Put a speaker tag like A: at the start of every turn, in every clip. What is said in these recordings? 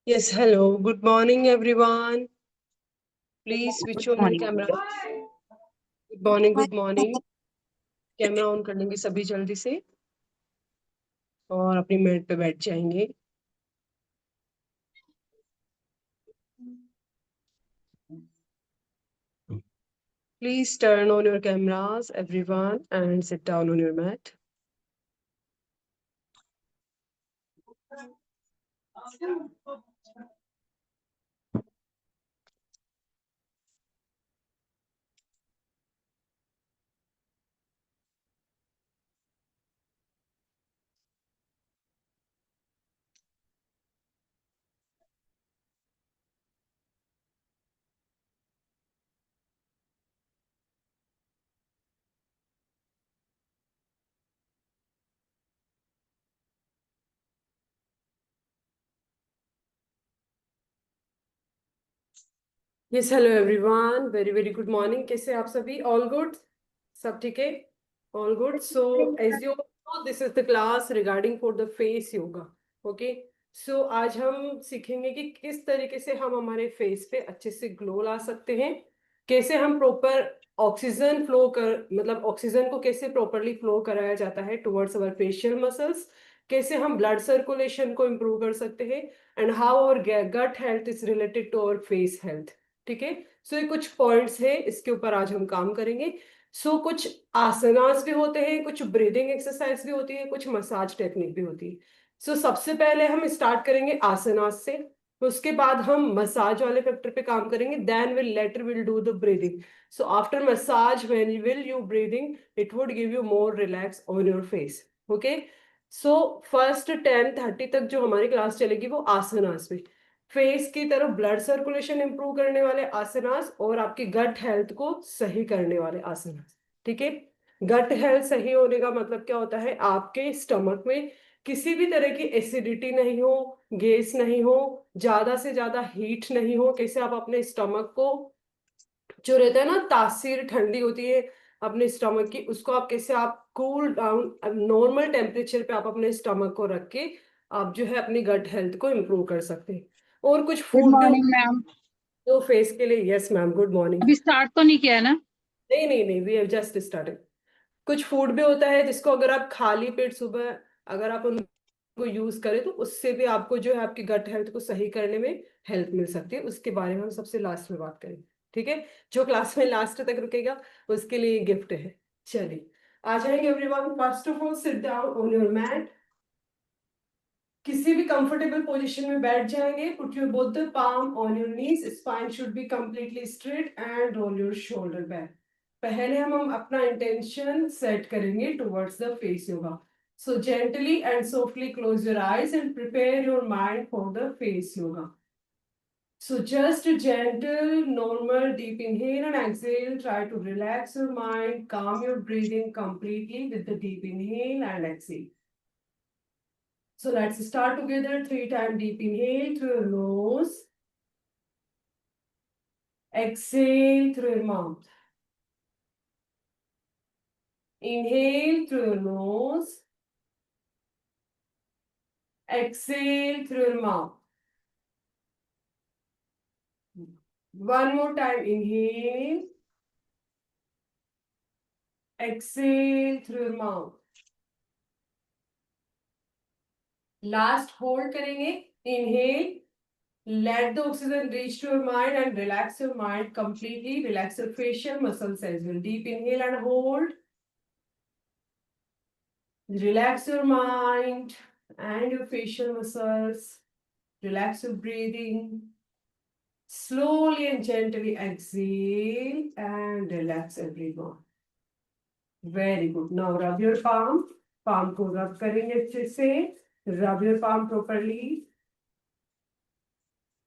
A: Yes, hello. Good morning, everyone. Please switch
B: good
A: on your
B: morning.
A: camera. Good morning, good morning. Camera on कर लेंगे सभी जल्दी से और अपनी मैट पे बैठ जाएंगे। Please turn on your cameras, everyone, and sit down on your mat. Yes, hello everyone. Very, very good morning. कैसे आप सभी? All good? सब ठीक है? All good. So, as you know, this is the class regarding for the face yoga. Okay? So, आज हम सीखेंगे कि किस तरीके से हम हमारे फेस पे अच्छे से ग्लो ला सकते हैं, कैसे हम प्रॉपर ऑक्सीजन फ्लो कर मतलब ऑक्सीजन को कैसे प्रॉपरली फ्लो कराया जाता है टुवर्ड्स अवर फेशियल मसल्स, कैसे हम ब्लड सर्कुलेशन को इम्प्रूव कर सकते हैं and how our gut health is related to our face health. ठीक है। सो ये कुछ पॉइंट्स है, इसके ऊपर आज हम काम करेंगे। कुछ आसनास भी होते हैं, कुछ ब्रीदिंग एक्सरसाइज भी होती है, कुछ मसाज टेक्निक भी होती है। सबसे पहले हम स्टार्ट करेंगे आसनास से, उसके बाद हम मसाज वाले फैक्टर पे काम करेंगे, then will later will do the breathing. After massage when will you breathing, it would give you more relax on your face. Okay. First 10:30 तक जो हमारी क्लास चलेगी वो आसनास पे, फेस की तरफ ब्लड सर्कुलेशन इंप्रूव करने वाले आसनास और आपकी गट हेल्थ को सही करने वाले आसनास। ठीक है। गट हेल्थ सही होने का मतलब क्या होता है? आपके स्टमक में किसी भी तरह की एसिडिटी नहीं हो, गैस नहीं हो, ज्यादा से ज्यादा हीट नहीं हो। कैसे आप अपने स्टमक को, जो रहता है ना तासीर ठंडी होती है अपने स्टमक की, उसको आप कैसे आप कूल डाउन नॉर्मल टेम्परेचर पे आप अपने स्टमक को रख के आप जो है अपनी गट हेल्थ को इम्प्रूव कर सकते हैं। और कुछ
B: गुड
A: फूड भी
B: मॉर्निंग मैम।
A: जो फेस के लिए। Yes ma'am, good morning.
B: अभी स्टार्ट तो नहीं किया है ना?
A: नहीं नहीं नहीं, वी हैव जस्ट स्टार्टेड। कुछ फूड भी होता है जिसको अगर आप खाली पेट सुबह अगर आप उनको यूज करें तो उससे भी आपको जो है आपकी गट हेल्थ को सही करने में हेल्प मिल सकती है। उसके बारे में हम सबसे लास्ट में बात करेंगे। ठीक है। जो क्लास में लास्ट तक रुकेगा उसके लिए गिफ्ट है। चलिए आ जाएंगे everyone. First of all sit down on your mat. किसी भी कंफर्टेबल पोजीशन में बैठ जाएंगे। Put your both the palm on your knees, spine should be completely straight and roll your shoulder back. पहले हम अपना इंटेंशन सेट करेंगे towards the face yoga. Gently and softly close your eyes and prepare your mind for the face yoga. Just a gentle, normal, deep inhale and exhale. Try to relax your mind, calm your breathing completely with the deep inhale and exhale. Let's start together. 3 times deep inhale through your nose. Exhale through your mouth. Inhale through your nose. Exhale through your mouth. One more time. Inhale. Exhale through your mouth. Last hold करेंगे. Inhale. Let the oxygen reach to your mind and relax your mind completely. Relax your facial muscles as well. Deep inhale and hold. Relax your mind and your facial muscles. Relax your breathing. Slowly and gently exhale and relax everyone. Very good. Now rub your palm. Palm को rub करेंगे अच्छे से. Rub your palm properly.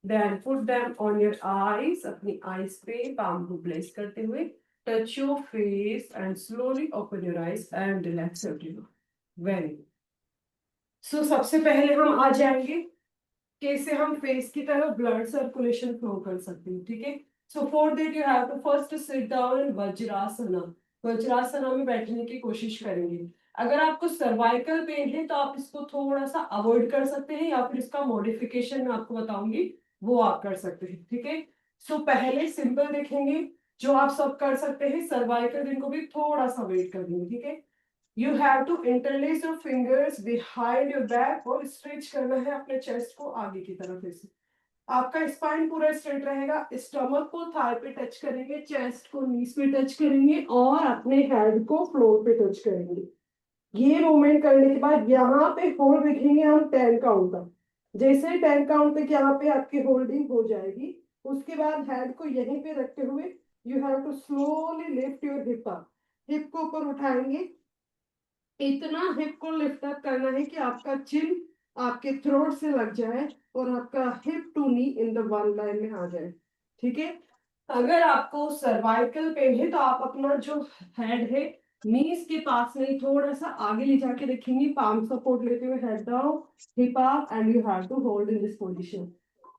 A: Then put them on your eyes. अपनी eyes पे palm को place करते हुए touch your face and slowly open your eyes and relax everyone. Very good. सबसे पहले हम आ जाएंगे कैसे हम फेस की तरफ ब्लड सर्कुलेशन फ्लो कर सकते हैं। ठीक है। For that you have to first sit down in Vajrasana. Vajrasana में बैठने की कोशिश करेंगे। अगर आपको सर्वाइकल पेन है तो आप इसको थोड़ा सा अवॉइड कर सकते हैं, या फिर इसका मॉडिफिकेशन मैं आपको बताऊंगी वो आप कर सकते हैं, ठीक है। सो पहले सिंपल देखेंगे जो आप सब कर सकते हैं, सर्वाइकल पेन को भी थोड़ा सा वेट कर देंगे, ठीक है। You have to interlace your fingers behind your back और स्ट्रेच करना है अपने चेस्ट को आगे की तरफ ऐसे। आपका स्पाइन पूरा स्ट्रेट रहेगा, स्टमक को थाई पे टच करेंगे, चेस्ट को नीज पे टच करेंगे और अपने हेड को फ्लोर पे टच करेंगे। ये मूवमेंट करने के बाद यहाँ पे होल्ड रखेंगे हम 10 काउंट तक। जैसे 10 काउंट तक यहाँ पे आपकी होल्डिंग हो जाएगी, उसके बाद हेड को यहीं पे रखते हुए you have to slowly lift your hip up. Hip को ऊपर उठाएंगे, इतना हिप को लिफ्ट अप करना है कि आपका चिन आपके थ्रोट से लग जाए और आपका hip to knee in the one line में आ जाए, ठीक है। अगर आपको सर्वाइकल पेन है तो आप अपना जो हेड है नीज के पास में थोड़ा सा आगे ले जाके रखेंगे, पाम सपोर्ट लेते हुए head down, hip up and you have to hold in this position.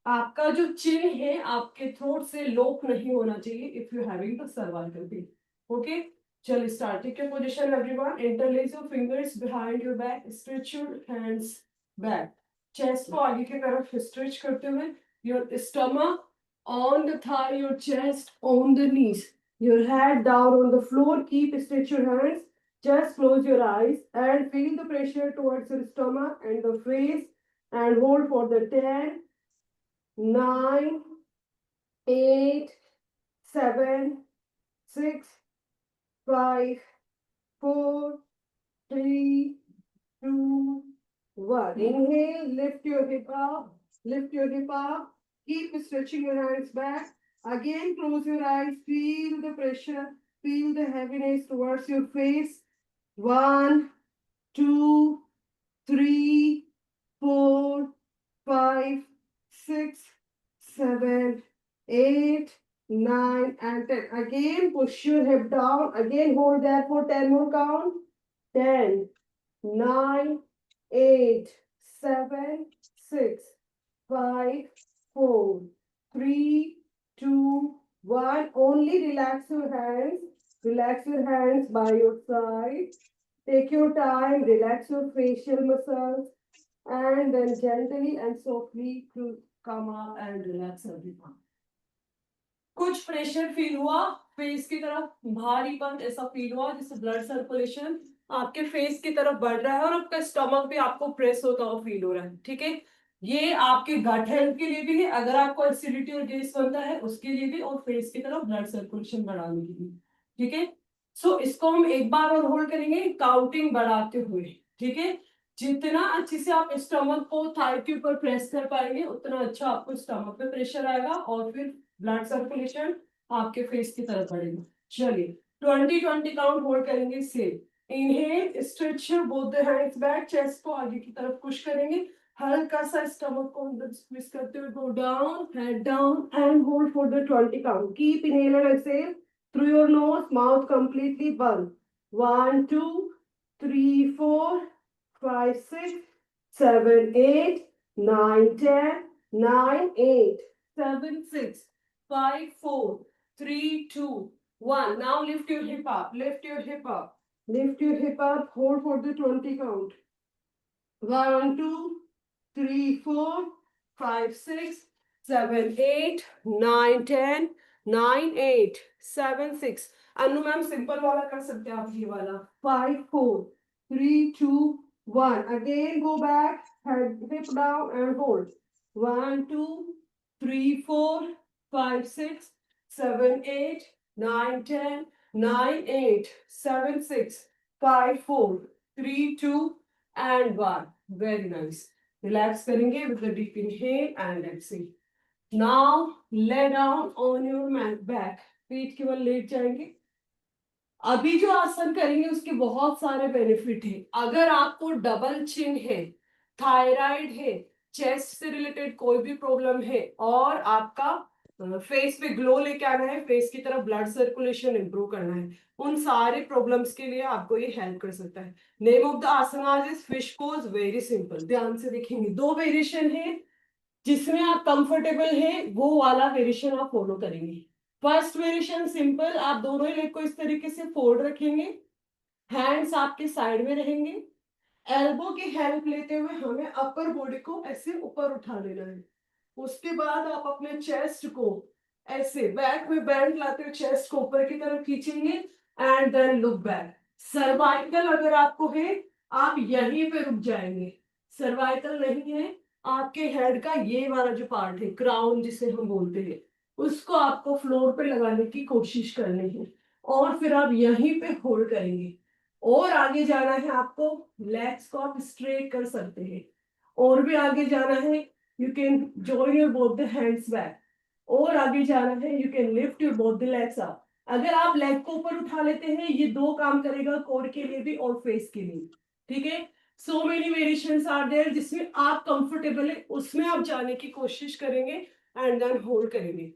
A: आपका जो चिन है आपके थ्रोट से लॉक नहीं होना चाहिए if you having the cervical pain, okay. चलो start, take your position everyone, interlace your fingers behind your back, stretch your hands back, chest को आगे की तरफ स्ट्रेच करते हुए, your stomach on the thigh, your chest on the knees, your head down on the floor, keep stretch your hands, just close your eyes and feel the pressure towards your stomach and the face and hold for the 10, 9, 8, 7, 6, 5, 4, 3, 2, 1. Inhale, lift your hip up, lift your hip up. Keep stretching your hands back. Again, close your eyes. Feel the pressure. Feel the heaviness towards your face. 1, 2, 3, 4, 5, 6, 7, 8, 9, and 10. Again, push your hip down. Again, hold that for 10 more count. 10, 9, 8, 7, 6, 5, 4, 3, 2, 1. Only relax your hands. Relax your hands by your side. Take your time, relax your facial muscles, and then gently and softly to come up and relax everyone. कुछ pressure feel हुआ face की तरफ, भारीपन ऐसा feel हुआ जिससे blood circulation आपके face की तरफ बढ़ रहा है और आपका स्टमक भी आपको प्रेस होता हुआ फील हो रहा है, ठीक है। ये आपके गट हेल्थ के लिए भी है, अगर आपको एसिडिटी और गैस बनता है उसके लिए भी, और फेस की तरफ ब्लड सर्कुलेशन बढ़ाने के लिए, ठीक है। सो इसको हम एक बार और होल्ड करेंगे काउंटिंग बढ़ाते हुए, ठीक है। जितना अच्छे से आप स्टमक को थाई के ऊपर प्रेस कर पाएंगे उतना अच्छा आपको स्टमक पे प्रेशर आएगा और फिर ब्लड सर्कुलेशन आपके फेस की तरफ बढ़ेगा। चलिए 20-20 काउंट होल्ड करेंगे same. Inhale, stretch both the hands back, chest को आगे की तरफ पुश करेंगे, हल्का सा स्टमक को अंदर स्क्वीज करते हुए go down, head down and hold for the 20 count. Keep inhale and exhale through your nose, mouth completely burned. 1, 2, 3, 4, 5, 6, 7, 8, 9, 10, 9, 8, 7, 6, 5, 4, 3, 2, 1. Now lift your hip up, lift your hip up, lift your hip up, hold for the 20 count. 1, 2, 3, 4, 5, 6, 7, 8, 9, 10, 9, 8, 7, 6. Anu ma'am simple वाला कर सकते हैं आप, ये वाला 5, 4, 3, 2, 1. Again go back, head hip down and hold. 1, 2, 3, 4, 5, 6, 7, 8, 9, 10, 9, 8, 7, 6, 5, 4, 3, 2 and 1. Very nice. Relax करेंगे with the deep inhale and exhale. Now lay down on your mat back. पीठ के बल लेट जाएंगे। अभी जो आसन करेंगे उसके बहुत सारे बेनिफिट है। अगर आपको डबल चिन है, थायराइड है, चेस्ट से रिलेटेड कोई भी प्रॉब्लम है और आपका फेस पे ग्लो लेके आना है, फेस की तरफ ब्लड सर्कुलेशन इंप्रूव करना है, उन सारे प्रॉब्लम्स के लिए आपको ये हेल्प कर सकता है। Name of the asanas is fish pose, very simple. ध्यान से देखेंगे, दो वेरिएशन है, जिसमें आप कंफर्टेबल है वो वाला वेरिएशन आप फॉलो करेंगे। फर्स्ट वेरिएशन सिंपल, आप दोनों ही लेग को इस तरीके से फोल्ड रखेंगे हैंड्स आपके साइड में रहेंगे। एल्बो की हेल्प लेते हुए हमें अपर बॉडी को ऐसे ऊपर उठा लेना है। उसके बाद आप अपने चेस्ट को ऐसे बैक में बैंड लाते हुए चेस्ट को ऊपर की तरफ खींचेंगे and then look back. Cervical अगर आपको है आप यहीं पे रुक जाएंगे। सर्वाइकल नहीं है, आपके हेड का ये वाला जो पार्ट है क्राउन जिसे हम बोलते हैं, उसको आपको फ्लोर पे लगाने की कोशिश करनी है और फिर आप यहीं पे होल्ड करेंगे। और आगे जाना है आपको, लेग्स को आप स्ट्रेट कर सकते हैं। और भी आगे जाना है, you can join your both the hands back। और आगे जाना है, you can lift your both the legs up। अगर आप लेग को ऊपर उठा लेते हैं, ये दो काम करेगा कोर के लिए भी और फेस के लिए। ठीक है, so many variations are there, जिसमें आप कंफर्टेबल है उसमें आप जाने की कोशिश करेंगे एंड देन होल्ड करेंगे।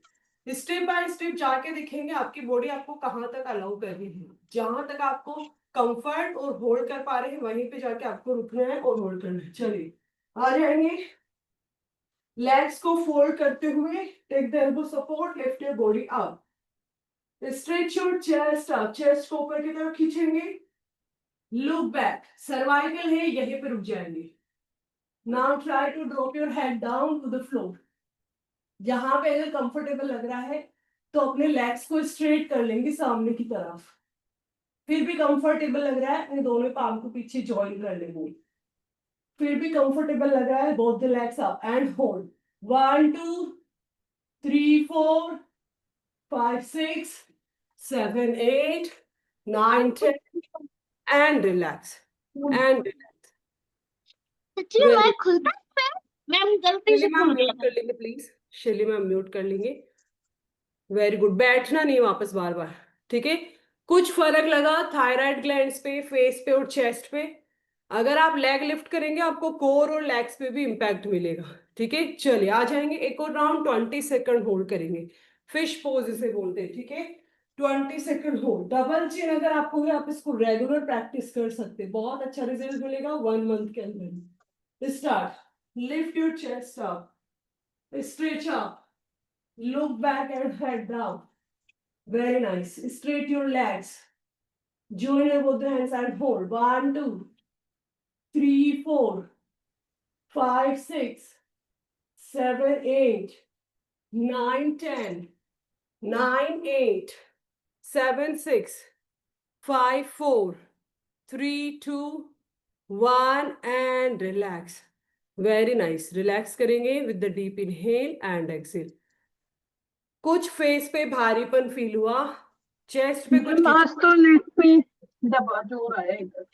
A: स्टेप बाय स्टेप जाके देखेंगे आपकी बॉडी आपको कहाँ तक अलाउ कर रही है। जहां तक आपको कंफर्ट और होल्ड कर पा रहे हैं वहीं पे जाके आपको रुकना है और होल्ड करना है। चलिए आ जाएंगे। लेग्स को फोल्ड करते हुए take the elbow support, lift your body up, stretch your chest up, chest को ऊपर की तरफ खींचेंगे, लुक बैक। सर्वाइकल है यहीं पे रुक जाएंगे। Now try to drop your head down to the floor. जहां पे अगर कंफर्टेबल लग रहा है तो अपने लेग्स को स्ट्रेट कर लेंगे सामने की तरफ। फिर भी कंफर्टेबल लग रहा है अपने दोनों पाम को पीछे ज्वाइन कर लेंगे। फिर भी कंफर्टेबल लग रहा है, both the legs up and hold. 1 2 3 4 5 6 7 8 9 10 and relax and
B: सच्ची
A: very
B: मैं खुलता है? मैम गलती
A: शैली
B: से
A: मैम
B: खुल
A: म्यूट
B: गया।
A: कर लेंगे प्लीज। शैली मैम म्यूट कर लेंगे। वेरी गुड, बैठना नहीं वापस बार बार। ठीक है, कुछ फर्क लगा थायराइड ग्लैंड्स पे, फेस पे और चेस्ट पे? अगर आप लेग लिफ्ट करेंगे आपको कोर और लेग्स पे भी इंपैक्ट मिलेगा। ठीक है, चलिए आ जाएंगे। एक और राउंड 20 सेकंड होल्ड करेंगे। फिश पोज इसे बोलते हैं। ठीक है, 20 सेकंड होल्ड। डबल चिन अगर आपको है आप इसको रेगुलर प्रैक्टिस कर सकते हैं, बहुत अच्छा रिजल्ट मिलेगा 1 मंथ के अंदर। Start, lift your chest up, stretch up, look back and head down. Very nice. Straight your legs. Join your both the hands and hold. 1 2 3 4 5 6 7 8 9 10 9 8 7 6 5 4 3 2 1 and relax. Very nice. Relax करेंगे with the deep inhale and exhale. कुछ face पे भारीपन feel हुआ, chest पे कुछ
B: ma'am आज तो नेक पे दबा जोर आया इधर।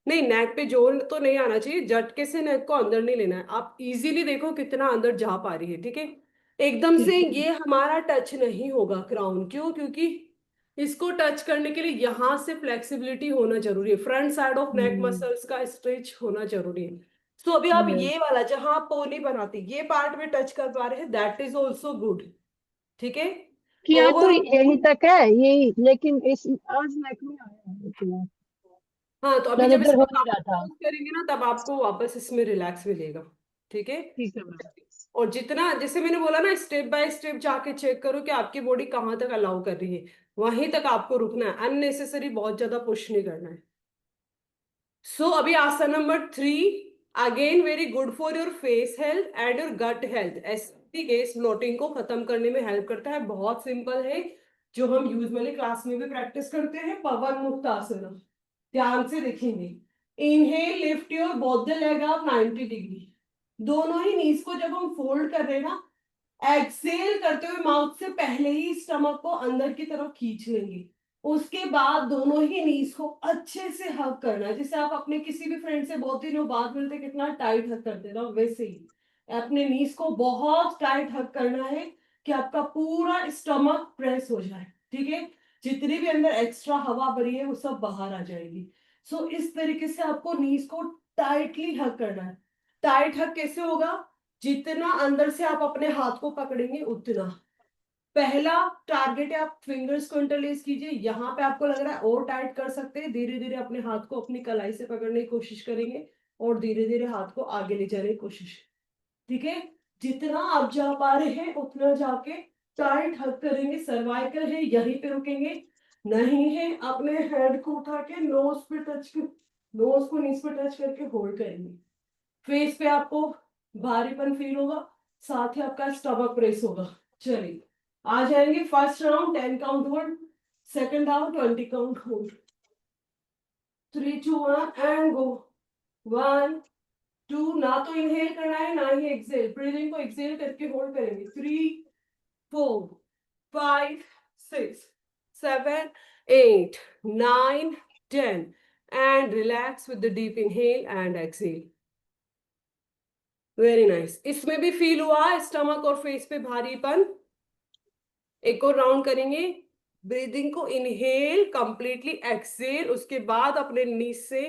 A: नहीं, नेक पे जोर तो नहीं आना चाहिए, झटके से नेक को अंदर नहीं लेना है। आप इजीली देखो कितना अंदर जा पा रही है। ठीक है, एकदम से
B: ठीक है।
A: ये हमारा टच नहीं होगा क्राउन। क्यों? क्योंकि इसको टच करने के लिए यहां से फ्लेक्सिबिलिटी होना जरूरी है, front side of neck muscles का स्ट्रेच होना जरूरी है। तो अभी आप
B: yes।
A: ये वाला जहां आप पोनी बनाती ये पार्ट में टच कर पा रहे हैं, दैट इज ऑल्सो गुड। ठीक है,
B: किया तो
A: ओवर।
B: यही तक है यही, लेकिन इस आज नेक में आया है इतना।
A: हाँ, तो अभी
B: शायद
A: जब
B: इधर हो
A: इसको
B: नहीं रहा था।
A: करेंगे ना तब आपको वापस इसमें रिलैक्स मिलेगा। ठीक है,
B: ठीक है मैम।
A: और जितना जैसे मैंने बोला ना स्टेप बाय स्टेप जाके चेक करो कि आपकी बॉडी कहाँ तक अलाउ कर रही है, वहीं तक आपको रुकना है। अननेसेसरी बहुत ज्यादा पुश नहीं करना है। सो अभी आसन number 3, again very good for your face health and your gut health. Acidic gas bloating को खत्म करने में हेल्प करता है। बहुत सिंपल है, जो हम यूजुअली क्लास में भी प्रैक्टिस करते हैं, पवन मुक्त आसन। ध्यान से देखेंगे। Inhale, lift your both the leg up 90 degree. दोनों ही नीज को जब हम फोल्ड कर रहे हैं ना, एक्सेल करते हुए माउथ से पहले ही स्टमक को अंदर की तरफ खींच लेंगे। उसके बाद दोनों ही नीज को अच्छे से हग करना है। जैसे आप अपने किसी भी फ्रेंड से बहुत दिनों बाद मिलते कितना टाइट हग करते ना, वैसे ही अपने नीज को बहुत टाइट हग करना है कि आपका पूरा स्टमक प्रेस हो जाए। ठीक है, जितनी भी अंदर एक्स्ट्रा हवा भरी है वो सब बाहर आ जाएगी। सो इस तरीके से आपको नीज को टाइटली हग करना है। टाइट हग कैसे होगा? जितना अंदर से आप अपने हाथ को पकड़ेंगे उतना। पहला टारगेट है, आप फिंगर्स को इंटरलेस कीजिए। यहाँ पे आपको लग रहा है और टाइट कर सकते हैं, धीरे धीरे अपने हाथ को अपनी कलाई से पकड़ने की कोशिश करेंगे और धीरे धीरे हाथ को आगे ले जाने की कोशिश। ठीक है, जितना आप जा पा रहे हैं उतना जाके टाइट हग करेंगे। सर्वाइकल है यहीं पे रुकेंगे। नहीं है, अपने हेड को उठा के नोज पे टच कर, नोज को नीज पे टच करके होल्ड करेंगे। फेस पे आपको भारीपन फील होगा, साथ ही आपका स्टमक प्रेस होगा। चलिए आ जाएंगे। First round 10 count hold, second round 20 count hold. 3 2 1 and go. 1 2, ना तो इनहेल करना है ना ही एक्सेल, ब्रीदिंग को एक्सेल करके होल्ड करेंगे। 3 4 5 6 7 8 9 10 and relax with the deep inhale and exhale. Very nice. इसमें भी फील हुआ स्टमक और फेस पे भारीपन? एक और राउंड करेंगे। ब्रीदिंग को इनहेल, कंप्लीटली एक्सेल, उसके बाद अपने नीज से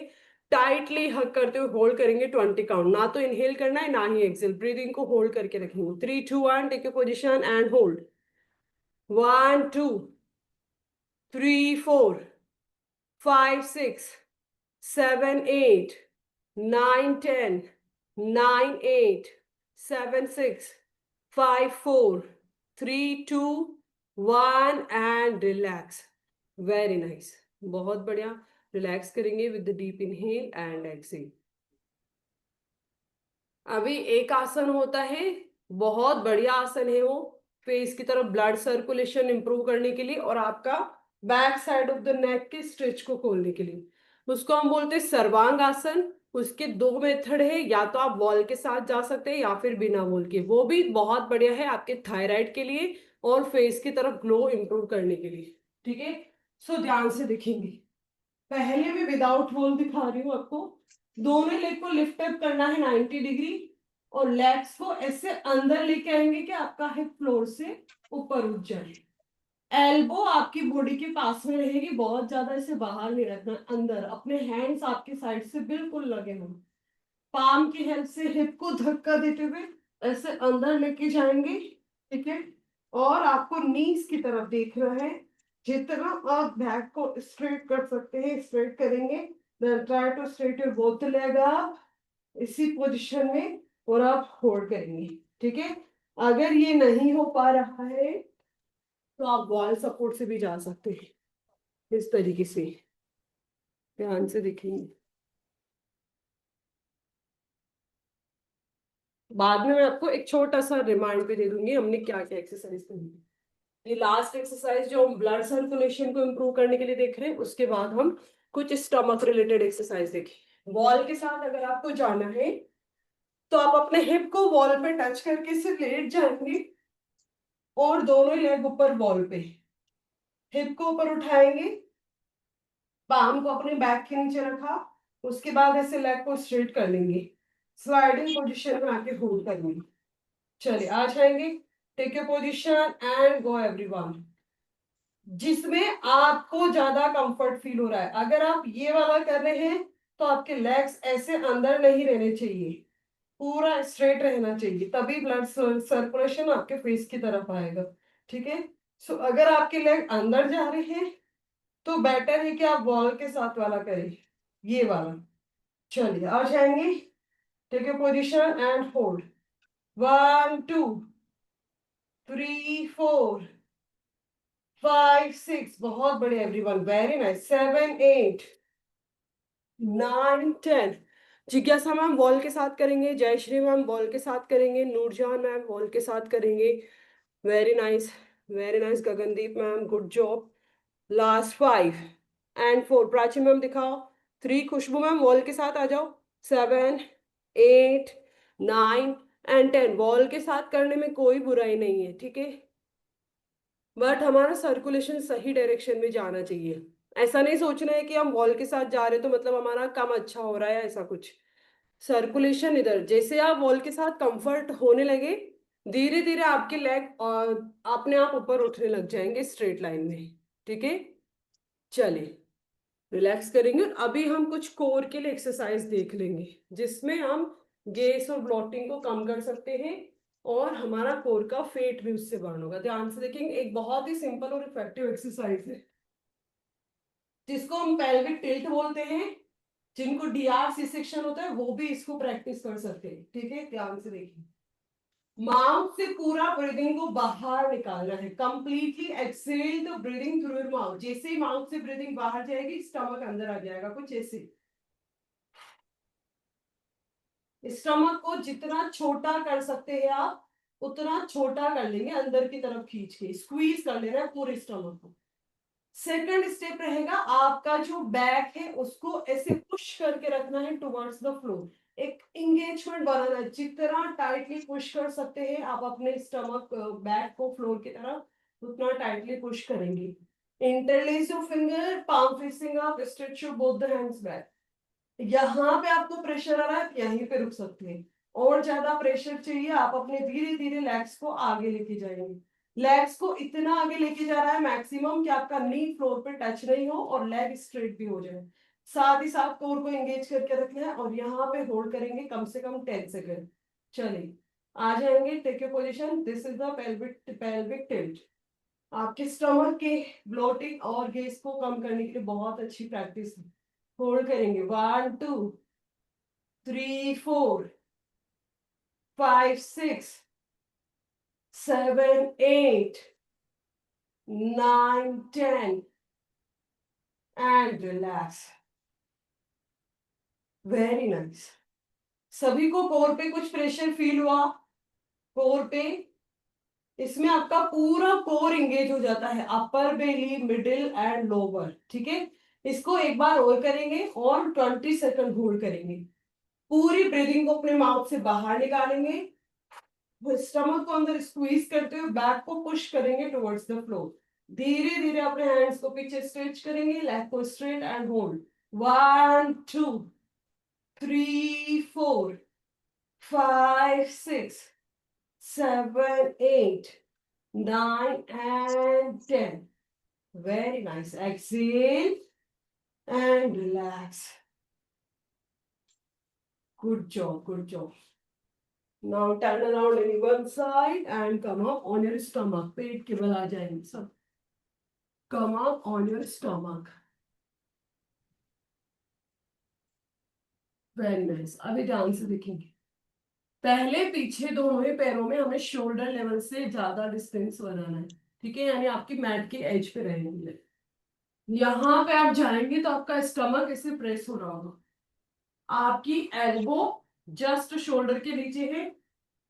A: टाइटली हग करते हुए होल्ड करेंगे 20 काउंट। ना तो इनहेल करना है ना ही एक्सेल, ब्रीदिंग को होल्ड करके रखेंगे। 3 2 1, take your position and hold. 1 2 3 4 5 6 7 8 9 10 9 8 7 6 5 4 3 2 1 and relax. Very nice, बहुत बढ़िया। रिलैक्स करेंगे with the deep inhale and exhale. अभी एक आसन होता है, बहुत बढ़िया आसन है वो, फेस की तरफ ब्लड सर्कुलेशन इंप्रूव करने के लिए और आपका back side of the neck के स्ट्रेच को खोलने के लिए। उसको हम बोलते हैं सर्वांग आसन। उसके दो मेथड है, या तो आप वॉल के साथ जा सकते हैं या फिर बिना वॉल के। वो भी बहुत बढ़िया है आपके थायराइड के लिए और फेस की तरफ ग्लो इंप्रूव करने के लिए। ठीक है, सो ध्यान से देखेंगे। पहले मैं विदाउट वॉल दिखा रही हूँ आपको। दोनों लेग को लिफ्ट अप करना है 90 डिग्री और लेग्स को ऐसे अंदर लेके आएंगे कि आपका हिप फ्लोर से ऊपर उठ जाए। एल्बो आपकी बॉडी के पास में रहेगी, बहुत ज्यादा इसे बाहर नहीं रखना, अंदर। अपने हैंड्स आपके साइड से बिल्कुल लगे हों। पाम की हेल्प से हिप को धक्का देते हुए ऐसे अंदर लेके जाएंगे। ठीक है, और आपको नीज की तरफ देखना है। जितना आप बैक को स्ट्रेट कर सकते हैं स्ट्रेट करेंगे। Then try to straight your both leg up, इसी पोजीशन में, और आप होल्ड करेंगे। ठीक है, अगर ये नहीं हो पा रहा है तो आप वॉल सपोर्ट से भी जा सकते हैं, इस तरीके से। ध्यान से देखेंगे। बाद में मैं आपको एक छोटा सा रिमाइंड भी दे दूंगी हमने क्या क्या एक्सरसाइज करनी है। ये लास्ट एक्सरसाइज जो हम ब्लड सर्कुलेशन को इम्प्रूव करने के लिए देख रहे हैं, उसके बाद हम कुछ स्टमक रिलेटेड एक्सरसाइज देखें। वॉल के साथ अगर आपको जाना है तो आप अपने हिप को वॉल पे टच करके सिर्फ लेट जाएंगे और दोनों लेग ऊपर वॉल पे, हिप को ऊपर उठाएंगे, पाम को अपने बैक के नीचे रखा, उसके बाद ऐसे लेग को स्ट्रेट कर लेंगे, स्लाइडिंग पोजीशन में आके होल्ड करेंगे। चलिए आ जाएंगे। Take your position and go everyone. जिसमें आपको ज्यादा कंफर्ट फील हो रहा है। अगर आप ये वाला कर रहे हैं तो आपके लेग्स ऐसे अंदर नहीं रहने चाहिए, पूरा स्ट्रेट रहना चाहिए, तभी ब्लड सर्कुलेशन आपके फेस की तरफ आएगा। ठीक है, सो अगर आपके लेग अंदर जा रहे हैं तो बेटर है कि आप वॉल के साथ वाला करें, ये वाला। चलिए आ जाएंगे। Take your position and hold. 1 2 3 4 5 6, बहुत बढ़िया एवरीवन, वेरी नाइस। 7 8 9 10। जिज्ञासा मैम वॉल के साथ करेंगे, जयश्री मैम वॉल के साथ करेंगे, नूरजहान मैम वॉल के साथ करेंगे। Very nice, very nice Gagandeep ma'am, good job. Last 5 and 4, Prachi ma'am दिखाओ। 3, खुशबू मैम वॉल के साथ आ जाओ। 7 8 9 एंड 10। वॉल के साथ करने में कोई बुराई नहीं है, ठीक है, बट हमारा सर्कुलेशन सही डायरेक्शन में जाना चाहिए। ऐसा नहीं सोचना है कि हम वॉल के साथ जा रहे तो मतलब हमारा काम अच्छा हो रहा है, ऐसा कुछ। सर्कुलेशन इधर, जैसे आप वॉल के साथ कंफर्ट होने लगे, धीरे धीरे आपके लेग और अपने आप ऊपर उठने लग जाएंगे स्ट्रेट लाइन में। ठीक है, चलिए रिलैक्स करेंगे। और अभी हम कुछ कोर के लिए एक्सरसाइज देख लेंगे जिसमें हम गैस और ब्लोटिंग को कम कर सकते हैं और हमारा कोर का फेट भी उससे बर्न होगा। ध्यान से देखेंगे, एक बहुत ही सिंपल और इफेक्टिव एक्सरसाइज है जिसको हम पेल्विक टिल्ट बोलते हैं। जिनको डीआर सी सेक्शन होता है वो भी इसको प्रैक्टिस कर सकते हैं। ठीक है, ध्यान से देखिए। माउथ से पूरा ब्रीदिंग को बाहर निकालना है, completely exhale the breathing through your mouth. जैसे ही माउथ से ब्रीदिंग बाहर जाएगी स्टमक अंदर आ जाएगा, कुछ ऐसे। स्टमक को जितना छोटा कर सकते हैं आप उतना छोटा कर लेंगे, अंदर की तरफ खींच के स्क्वीज कर लेना है पूरे स्टमक को। सेकंड स्टेप रहेगा, आपका जो बैक है उसको ऐसे पुश करके रखना है टुवर्ड्स द फ्लोर, एक एंगेजमेंट बनाना है। जितना टाइटली पुश कर सकते हैं आप अपने स्टमक बैक को फ्लोर की तरफ, उतना टाइटली पुश करेंगे। Interlace your finger, palm facing up, stretch your both the hands back। यहाँ पे आपको प्रेशर आ रहा है, यहीं पे रुक सकते हैं। और ज्यादा प्रेशर चाहिए, आप अपने धीरे धीरे लेग्स को आगे लेके जाएंगे। लेग्स को इतना आगे लेके जा रहा है मैक्सिमम कि आपका नी फ्लोर पे टच नहीं हो और लेग स्ट्रेट भी हो जाए। साथ ही साथ कोर को एंगेज करके रखना है और यहाँ पे होल्ड करेंगे कम से कम 10 सेकेंड। चलिए आ जाएंगे, take your position, this is the pelvic tilt. आपके स्टमक के ब्लोटिंग और गैस को कम करने के लिए बहुत अच्छी प्रैक्टिस है। होल्ड करेंगे 1 2 3 4 5 6 7 8 9 10 एंड रिलैक्स। Very nice. सभी को कोर पे कुछ प्रेशर फील हुआ? कोर पे इसमें आपका पूरा कोर एंगेज हो जाता है, अपर बेली, मिडिल एंड लोअर। ठीक है, इसको एक बार और करेंगे और 20 सेकंड होल्ड करेंगे। पूरी ब्रीदिंग को अपने माउथ से बाहर निकालेंगे, स्टमक को अंदर स्क्वीज करते हुए बैक को पुश करेंगे टुवर्ड्स द फ्लोर। धीरे धीरे अपने हैंड्स को पीछे स्ट्रेच करेंगे, लेग को straight and hold. 1 2 3 4 5 6 7 8 9 and 10। Very nice. Exhale and relax. Good job, good job. Now turn around in one side and come up on your stomach. पेट के बल आ जाएंगे सब। Come up on your stomach. Very nice. अभी ध्यान से देखेंगे, पहले पीछे दोनों ही पैरों में हमें शोल्डर लेवल से ज्यादा डिस्टेंस बनाना है। ठीक है, यानी आपकी मैट के एज पे रहेंगे। यहाँ पे आप जाएंगे तो आपका स्टमक ऐसे प्रेस हो रहा होगा, आपकी एल्बो जस्ट शोल्डर के नीचे है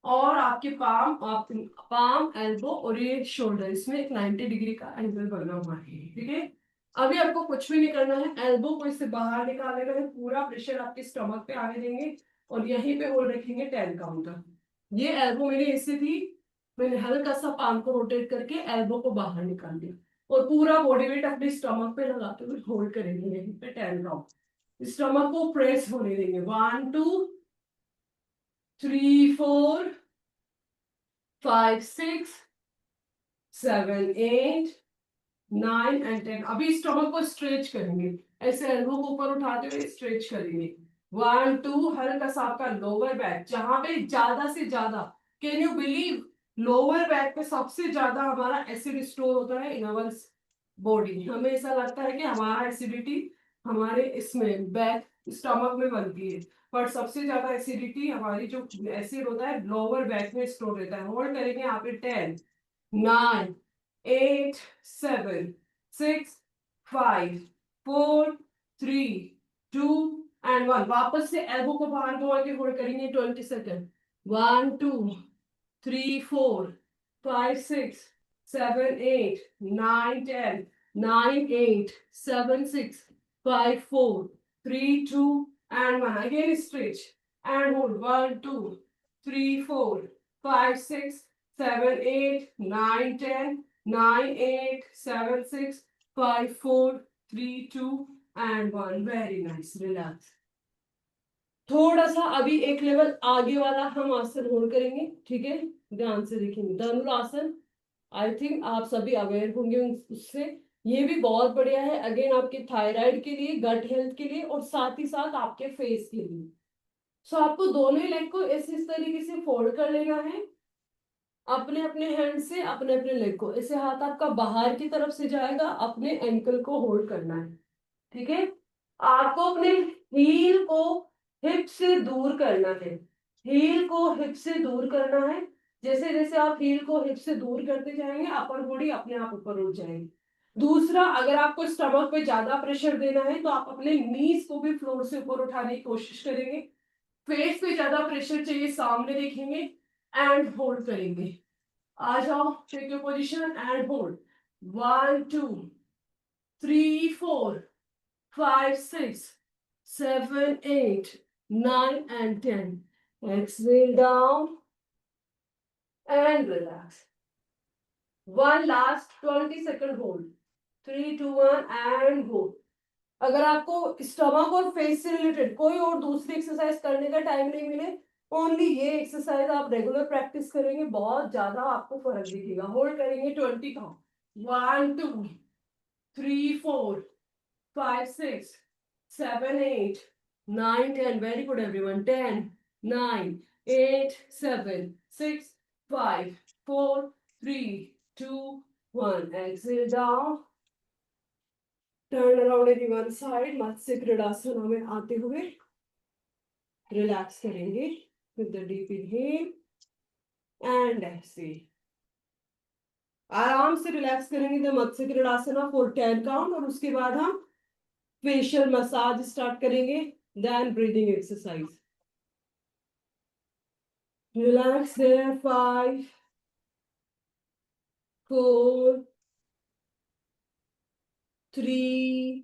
A: और आपके पाम एल्बो और ये शोल्डर, इसमें एक 90 डिग्री का एंगल बना हुआ है। ठीक है, अभी आपको कुछ भी नहीं करना है, एल्बो को इससे बाहर निकाल लेना है, पूरा प्रेशर आपके स्टमक पे आने देंगे और यहीं पे होल्ड रखेंगे 10 काउंट तक। ये एल्बो मेरी ऐसे थी, मैंने हल्का सा पाम को रोटेट करके एल्बो को बाहर निकाल दिया और पूरा बॉडी वेट अपने स्टमक पे लगाते हुए होल्ड करेंगे यहीं पे 10 काउंट। स्टमक को प्रेस होने देंगे। 1 2 3 4 5 6 7 8 9 and 10। अभी स्टमक को स्ट्रेच करेंगे, ऐसे एल्बो को ऊपर उठाते हुए स्ट्रेच करेंगे। 1 2, हल्का सा आपका लोअर बैक, जहां पे ज्यादा से ज्यादा, can you believe, lower back पे सबसे ज्यादा हमारा एसिड स्टोर होता है इन आवर बॉडी। हमें ऐसा लगता है कि हमारा एसिडिटी हमारे इसमें बैक स्टमक में बनती है, पर सबसे ज्यादा एसिडिटी हमारी जो एसिड होता है लोअर बैक में स्टोर रहता है। होल्ड करेंगे यहाँ पे 10 9 8 7 6 5 4 3 2 and 1। वापस से एल्बो को बाहर घुमा के होल्ड करेंगे 20 second. 1 2 3 4 5 6 7 8 9 10 9 8 7 6 5 4 3 2 and 1। Again stretch and hold। 1 2 3 4 5 6 7 8 9 10 9 8 7 6 5 4 3 2 and 1। Very nice, relax। थोड़ा सा अभी एक लेवल आगे वाला हम आसन होल्ड करेंगे। ठीक है, ध्यान से देखेंगे धनुरासन। आई थिंक आप सभी अवेयर होंगे उससे। ये भी बहुत बढ़िया है, अगेन आपके थायराइड के लिए, गट हेल्थ के लिए और साथ ही साथ आपके फेस के लिए। सो आपको दोनों ही लेग को इस तरीके से फोल्ड कर लेना है, अपने अपने हैंड से अपने अपने लेग को, ऐसे हाथ आपका बाहर की तरफ से जाएगा, अपने एंकल को होल्ड करना है। ठीक है, आपको अपने हील को हिप से दूर करना है, हील को हिप से दूर करना है। जैसे जैसे आप हील को हिप से दूर करते जाएंगे अपर बॉडी अपने आप ऊपर उठ जाएगी। दूसरा, अगर आपको स्टमक पे ज्यादा प्रेशर देना है तो आप अपने नीज को भी फ्लोर से ऊपर उठाने की कोशिश करेंगे। फेस पे ज्यादा प्रेशर चाहिए, सामने देखेंगे एंड होल्ड करेंगे। आ जाओ, take your position and hold. 1 2 3 4 5 6 7 8 9 and 10. Exhale down and relax. One last 20-second hold. 3 2 1 and go. अगर आपको स्टमक और फेस से रिलेटेड कोई और दूसरी एक्सरसाइज करने का टाइम नहीं मिले, ओनली ये एक्सरसाइज आप रेगुलर प्रैक्टिस करेंगे, बहुत ज्यादा आपको फर्क दिखेगा। होल्ड करेंगे 20 count. 1 2 3 4 5 6 7 8 9 10. Very good everyone. 10 9 8 7 6 5 4 3 2 1. Exhale down. Turn around in one side. मत्स्य क्रीड़ासना में आते हुए रिलैक्स करेंगे with the deep inhale and exhale. आराम से रिलैक्स करेंगे द मत्स्य क्रीड़ासना for 10 काउंट, और उसके बाद हम फेशियल मसाज स्टार्ट करेंगे, then breathing exercise. Relax there. 5 4 3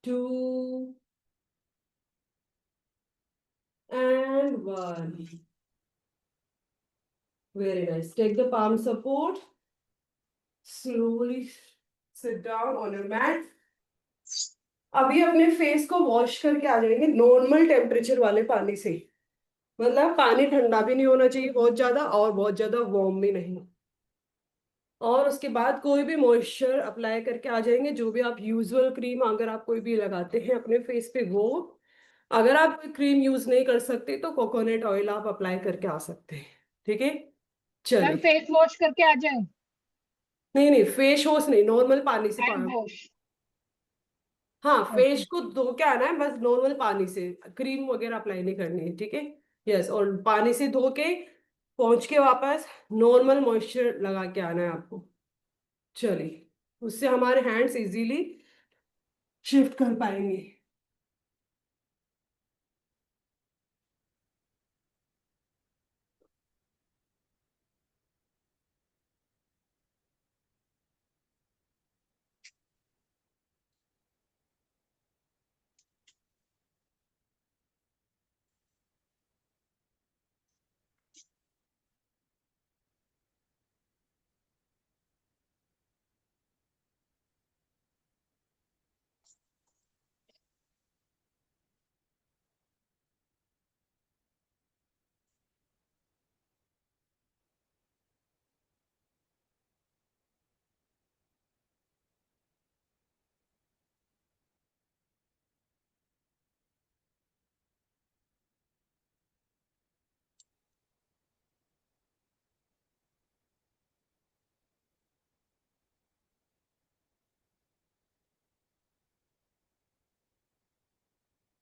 A: 2 and 1. Very nice. Take the palm support. Slowly sit down on your mat. अभी अपने फेस को वॉश करके आ जाएंगे नॉर्मल टेम्परेचर वाले पानी से। मतलब पानी ठंडा भी नहीं होना चाहिए बहुत ज्यादा, और बहुत ज्यादा वार्म भी नहीं। और उसके बाद कोई भी मॉइस्चर अप्लाई करके आ जाएंगे, जो भी आप यूजुअल क्रीम अगर आप कोई भी लगाते हैं अपने फेस पे वो। अगर आप कोई क्रीम यूज नहीं कर सकते तो कोकोनट ऑयल आप अप्लाई करके आ सकते हैं। ठीक है,
B: मैम
A: चलिए।
B: फेस वॉश करके आ जाए?
A: नहीं नहीं, फेस वॉश नहीं, नॉर्मल पानी से
B: हैंड वॉश?
A: हाँ,
B: ओके।
A: फेस को धो के आना है बस, नॉर्मल पानी से, क्रीम वगैरह अप्लाई नहीं करनी है। ठीक है, यस, और पानी से धो के पहुंच के वापस नॉर्मल मॉइस्चर लगा के आना है आपको। चलिए, उससे हमारे हैंड्स इजीली शिफ्ट कर पाएंगे।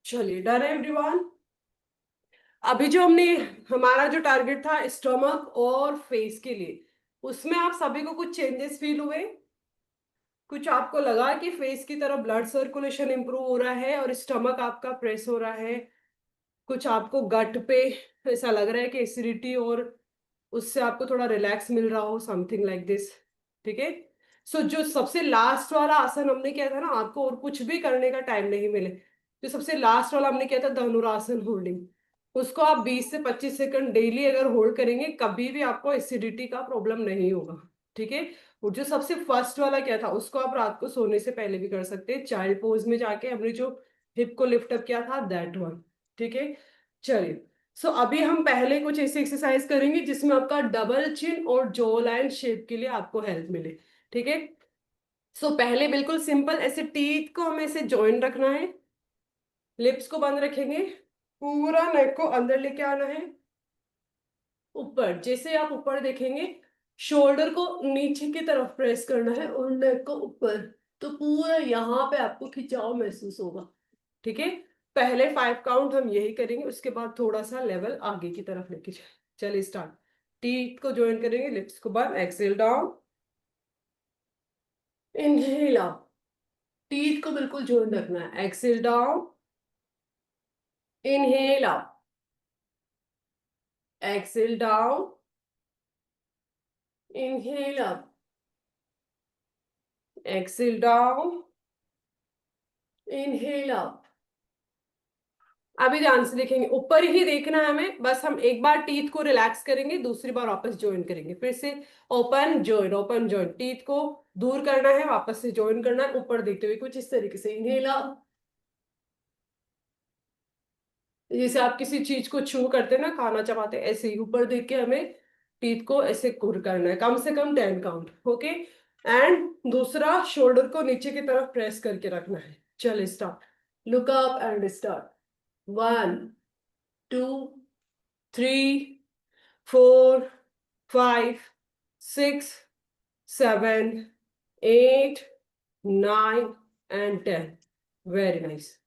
A: चलिए, डन है एवरीवन। अभी जो हमने, हमारा जो टारगेट था स्टमक और फेस के लिए, उसमें आप सभी को कुछ चेंजेस फील हुए? कुछ आपको लगा कि फेस की तरफ ब्लड सर्कुलेशन इंप्रूव हो रहा है और स्टमक आपका प्रेस हो रहा है? कुछ आपको गट पे ऐसा लग रहा है कि एसिडिटी, और उससे आपको थोड़ा रिलैक्स मिल रहा हो, समथिंग लाइक दिस? ठीक है। सो जो सबसे लास्ट वाला आसन हमने किया था ना, आपको और कुछ भी करने का टाइम नहीं मिले, जो सबसे लास्ट वाला हमने किया था धनुरासन होल्डिंग, उसको आप 20 से 25 सेकंड डेली अगर होल्ड करेंगे, कभी भी आपको एसिडिटी का प्रॉब्लम नहीं होगा। ठीक है। और जो सबसे फर्स्ट वाला क्या था, उसको आप रात को सोने से पहले भी कर सकते हैं, चाइल्ड पोज में जाके हमने जो हिप को लिफ्ट अप किया था, दैट वन। ठीक है, चलिए। सो अभी हम पहले कुछ ऐसी एक्सरसाइज करेंगे जिसमें आपका डबल चिन और जॉ लाइन शेप के लिए आपको हेल्प मिले। ठीक है। सो पहले बिल्कुल सिंपल, ऐसे टीथ को हमें ऐसे जॉइन रखना है, लिप्स को बंद रखेंगे, पूरा नेक को अंदर लेके आना है, ऊपर जैसे आप ऊपर देखेंगे, शोल्डर को नीचे की तरफ प्रेस करना है और नेक को ऊपर, तो पूरा यहाँ पे आपको खिंचाव महसूस होगा। ठीक है, पहले 5 काउंट हम यही करेंगे, उसके बाद थोड़ा सा लेवल आगे की तरफ लेके जाए। चलिए स्टार्ट। टीथ को ज्वाइन करेंगे, लिप्स को बंद, exhale down, inhale up, teeth को बिल्कुल ज्वाइन रखना है, exhale down, inhale up, exhale down, inhale up, exhale down, inhale up. अभी ध्यान से देखेंगे, ऊपर ही देखना है हमें, बस हम एक बार टीथ को रिलैक्स करेंगे, दूसरी बार वापस ज्वाइन करेंगे, फिर से open join, open join, teeth को दूर करना है, वापस से ज्वाइन करना है, ऊपर देखते हुए कुछ इस तरीके से, इनहेल अप, जैसे आप किसी चीज को छू करते हैं ना, खाना चबाते, ऐसे ही ऊपर देख के हमें टीथ को ऐसे कुर करना है, कम से कम 10 काउंट, ओके। एंड दूसरा, शोल्डर को नीचे की तरफ प्रेस करके रखना है। चलिए start, look up and start, 1 2 3 4 5 6 7 8 9 and 10। Very nice.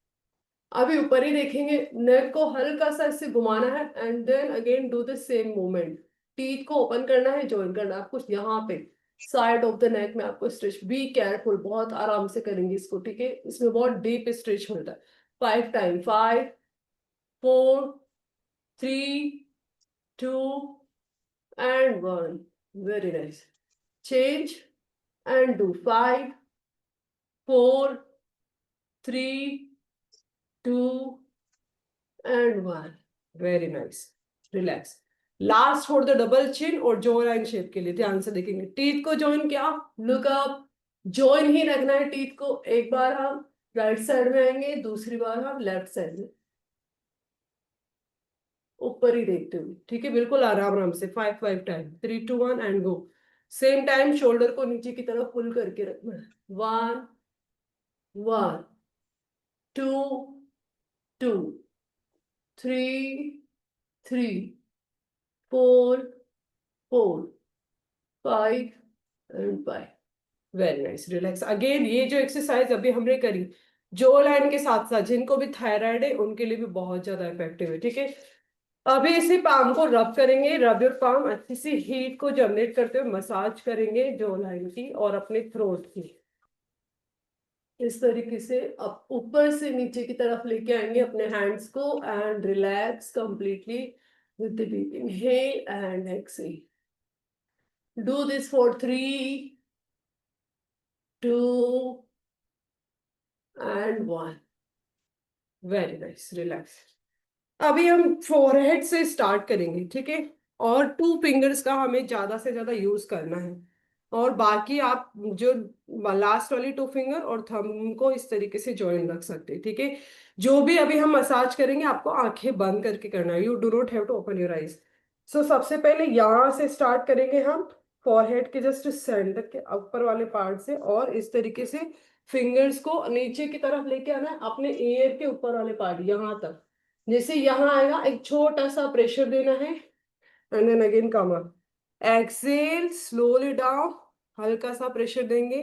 A: अभी ऊपर ही देखेंगे, नेक को हल्का सा इससे घुमाना है and then again do the same movement. Teeth को ओपन करना है, ज्वाइन करना है आपको यहाँ पे साइड ऑफ द नेक में, आपको स्ट्रेच, बी केयरफुल, बहुत आराम से करेंगे इसको, ठीक है, इसमें बहुत डीप स्ट्रेच मिलता है। 5 time, 5 4 3 2 and 1। Very nice. Change and do 5 4 3 2 and 1। Very nice. Relax. Last for the double chin और जॉ लाइन शेप के लिए ध्यान से देखेंगे, टीथ को जॉइन किया, लुक अप, जॉइन ही रखना है टीथ को। एक बार हम राइट साइड में आएंगे, दूसरी बार हम लेफ्ट साइड में, ऊपर ही देखते हुए, ठीक है, बिल्कुल आराम आराम से। 5 5 time, 3 2 1 and go. Same time shoulder को नीचे की तरफ पुल करके रखना है। 1 1 2 2 3 3 4 4 5 and 5। Very nice. Relax. Again ये जो एक्सरसाइज अभी हमने करी, जो लाइन के साथ साथ जिनको भी थायराइड है उनके लिए भी बहुत ज्यादा इफेक्टिव है, ठीक है। अभी इसी पाम को रब करेंगे, रब योर पाम, अच्छी सी हीट को जनरेट करते हुए मसाज करेंगे जो लाइन की और अपने थ्रोट की। इस तरीके से अब ऊपर से नीचे की तरफ लेके आएंगे अपने हैंड्स को and relax completely with the deep inhale and exhale. Do this for 3 2 and 1। Very nice. Relax. अभी हम फोरहेड से स्टार्ट करेंगे, ठीक है, और 2 फिंगर्स का हमें ज्यादा से ज्यादा यूज करना है, और बाकी आप जो लास्ट वाली 2 फिंगर और थंब को इस तरीके से ज्वाइन रख सकते हैं, ठीक है। जो भी अभी हम मसाज करेंगे आपको आंखें बंद करके करना है, you do not have to open your eyes. So सबसे पहले यहाँ से स्टार्ट करेंगे हम, फॉरहेड के जस्ट सेंटर के ऊपर वाले पार्ट से, और इस तरीके से फिंगर्स को नीचे की तरफ लेके आना है अपने ईयर के ऊपर वाले पार्ट यहाँ तक। जैसे यहाँ आएगा एक छोटा सा प्रेशर देना है and then again come up, exhale slowly down, हल्का सा प्रेशर देंगे,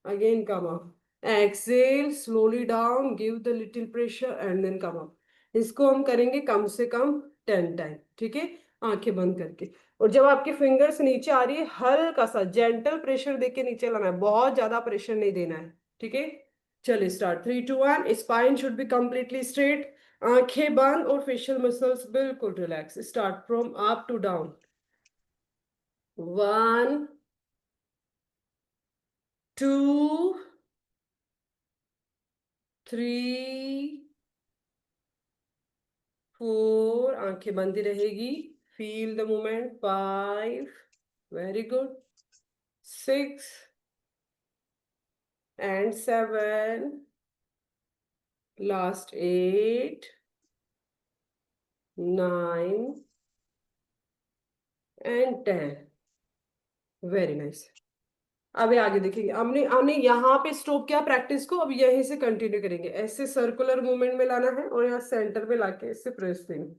A: again come up, exhale slowly down, give the little pressure and then come up. इसको हम करेंगे कम से कम 10 टाइम, ठीक है, आंखें बंद करके। और जब आपकी फिंगर्स नीचे आ रही है, हल्का सा जेंटल प्रेशर देके नीचे लाना है, बहुत ज्यादा प्रेशर नहीं देना है, ठीक है। चलिए start, 3 2 1। Spine should be completely straight, आंखें बंद और फेशियल मसल्स बिल्कुल relax. Start from up to down, 1 2 3 4, आंखें बंद ही रहेगी, feel the movement, 5, very good, 6 and 7, last 8 9 and 10। Very nice. अभी आगे देखिए, हमने हमने यहाँ पे स्टॉप किया प्रैक्टिस को, अब यहीं से कंटिन्यू करेंगे, ऐसे सर्कुलर मूवमेंट में लाना है और यहाँ सेंटर पे लाके इससे प्रेस देंगे,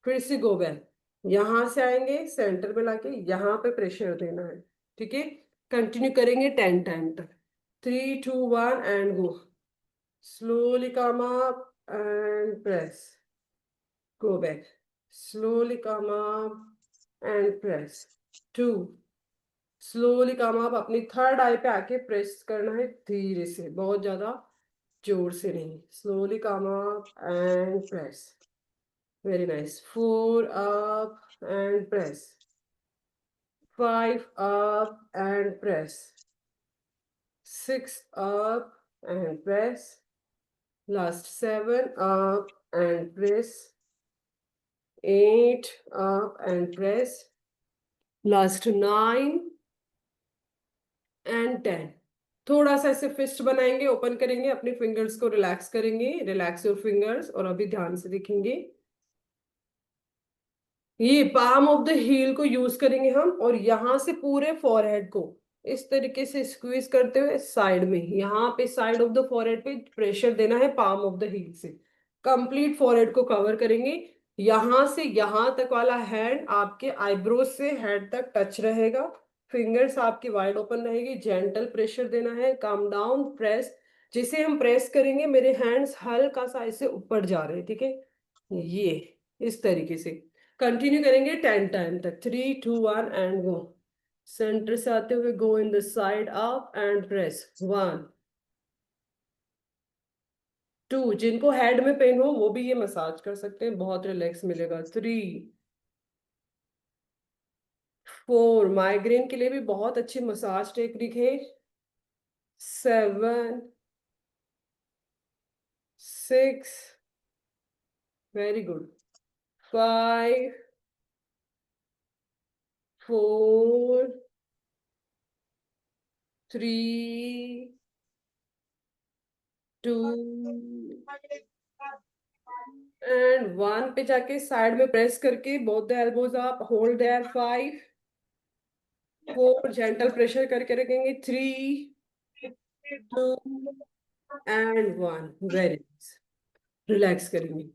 A: फिर से गो बैक, यहाँ से आएंगे सेंटर पे लाके यहाँ पे प्रेशर देना है, ठीक है। कंटिन्यू करेंगे 10 टाइम तक, 3 2 1 and go, slowly come up and press, go back, slowly come up and press. 2. Slowly काम आप अपनी थर्ड आई पे आके प्रेस करना है, धीरे से, बहुत ज्यादा जोर से नहीं. स्लोली काम up and press. Very nice. 4 up and press. 5 up and press. 6 up and press. Last 7 up and press. 8 up and press. Last 9 and 10. थोड़ा सा ऐसे फिस्ट बनाएंगे, ओपन करेंगे, अपने फिंगर्स को रिलैक्स करेंगे. Relax your fingers. और अभी ध्यान से देखेंगे, ये पाम ऑफ द हील को यूज करेंगे हम, और यहां से पूरे फॉरहेड को इस तरीके से स्क्वीज करते हुए साइड में, यहाँ पे साइड ऑफ द फॉरहेड पे प्रेशर देना है पाम ऑफ द हील से. कंप्लीट फॉरहेड को कवर करेंगे. यहां से यहां तक वाला हैंड आपके आईब्रोज से हेड तक टच रहेगा. फिंगर्स आपकी वाइड ओपन रहेगी. जेंटल प्रेशर देना है. Calm down press. जिसे हम प्रेस करेंगे मेरे हैंड्स हल्का सा ऐसे ऊपर जा रहे हैं, ठीक है, ये इस तरीके से कंटिन्यू करेंगे 10 टाइम तक. 3 2 1 एंड गो. सेंटर से आते हुए go in the side up and press. 1 2. जिनको हेड में पेन हो वो भी ये मसाज कर सकते हैं, बहुत रिलैक्स मिलेगा. 3 4. माइग्रेन के लिए भी बहुत अच्छी मसाज टेक्निक है. 7 6. Very good. 5 4 3 2 एंड 1 पे जाके साइड में प्रेस करके both the elbows up, hold their. 5 4. Gentle pressure करके रखेंगे. 3 2 एंड 1. Very nice. रिलैक्स करेंगे.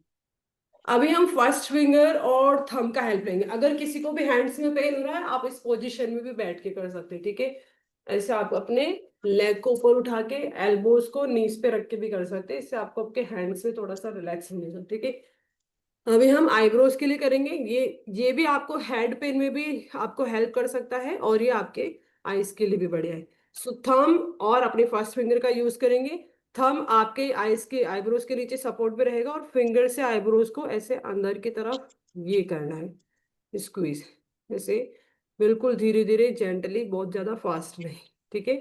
A: अभी हम फर्स्ट फिंगर और थंब का हेल्प लेंगे. अगर किसी को भी हैंड्स में पेन हो रहा है, आप इस पोजीशन में भी बैठ के कर सकते हैं, ठीक है. ऐसे आप अपने लेग को ऊपर उठा के एल्बोज को नीज पे रख के भी कर सकते हैं. इससे आपको आपके हैंड्स में थोड़ा सा रिलैक्स मिलेगा, ठीक है. अभी हम आईब्रोज के लिए करेंगे. ये भी आपको हेड पेन में भी आपको हेल्प कर सकता है, और ये आपके आईज के लिए भी बढ़िया है. सो थंब और अपने फर्स्ट फिंगर का यूज करेंगे. थंब आपके आईज के आईब्रोज के नीचे सपोर्ट पे रहेगा, और फिंगर से आईब्रोज को ऐसे अंदर की तरफ ये करना है, स्क्वीज ऐसे, बिल्कुल धीरे धीरे जेंटली, बहुत ज्यादा फास्ट नहीं, ठीक है.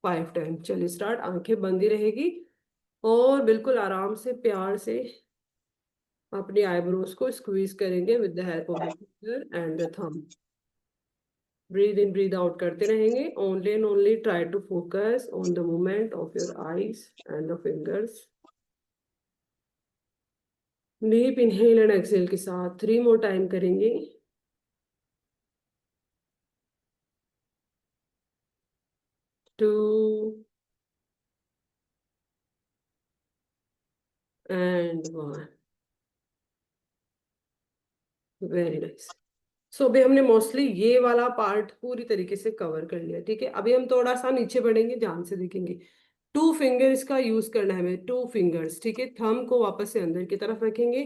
A: 5 टाइम. चलिए स्टार्ट. आंखें बंद ही रहेगी, और बिल्कुल आराम से प्यार से अपने आईब्रोज को स्क्वीज करेंगे with the help of the finger and the thumb. Breathe in breathe out करते रहेंगे. Only and only try to focus on the movement of your eyes and the fingers. Deep inhale and exhale के साथ 3 more time करेंगे. 2 and 1. Very nice. सो अभी हमने mostly ये वाला part पूरी तरीके से कवर कर लिया, ठीक है. अभी हम थोड़ा सा नीचे बढ़ेंगे, ध्यान से देखेंगे. 2 फिंगर्स का यूज करना है हमें. 2 फिंगर्स, ठीक है. थंब को वापस से अंदर की तरफ रखेंगे.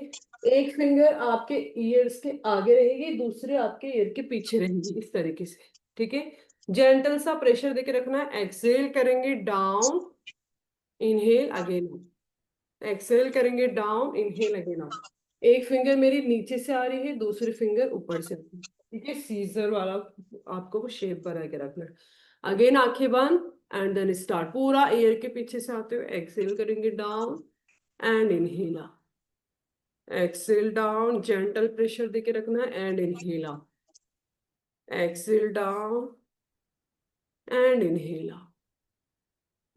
A: एक फिंगर आपके ईयर्स के आगे रहेगी, दूसरे आपके ईयर के पीछे रहेगी, इस तरीके से, ठीक है. जेंटल सा प्रेशर देके रखना है. एक्सेल करेंगे डाउन, इनहेल अगेन. एक्सेल करेंगे डाउन, इनहेल अगेन अप. एक फिंगर मेरी नीचे से आ रही है, दूसरी फिंगर ऊपर से आ रही है, ठीक है. सीजर वाला आपको वो शेप बना के रखना है. अगेन आंखें बंद एंड देन स्टार्ट. पूरा एयर के पीछे से आते हुए एक्सेल करेंगे down and inhale up. Exhale down, gentle pressure देके रखना है and inhale up. Exhale down and inhale up.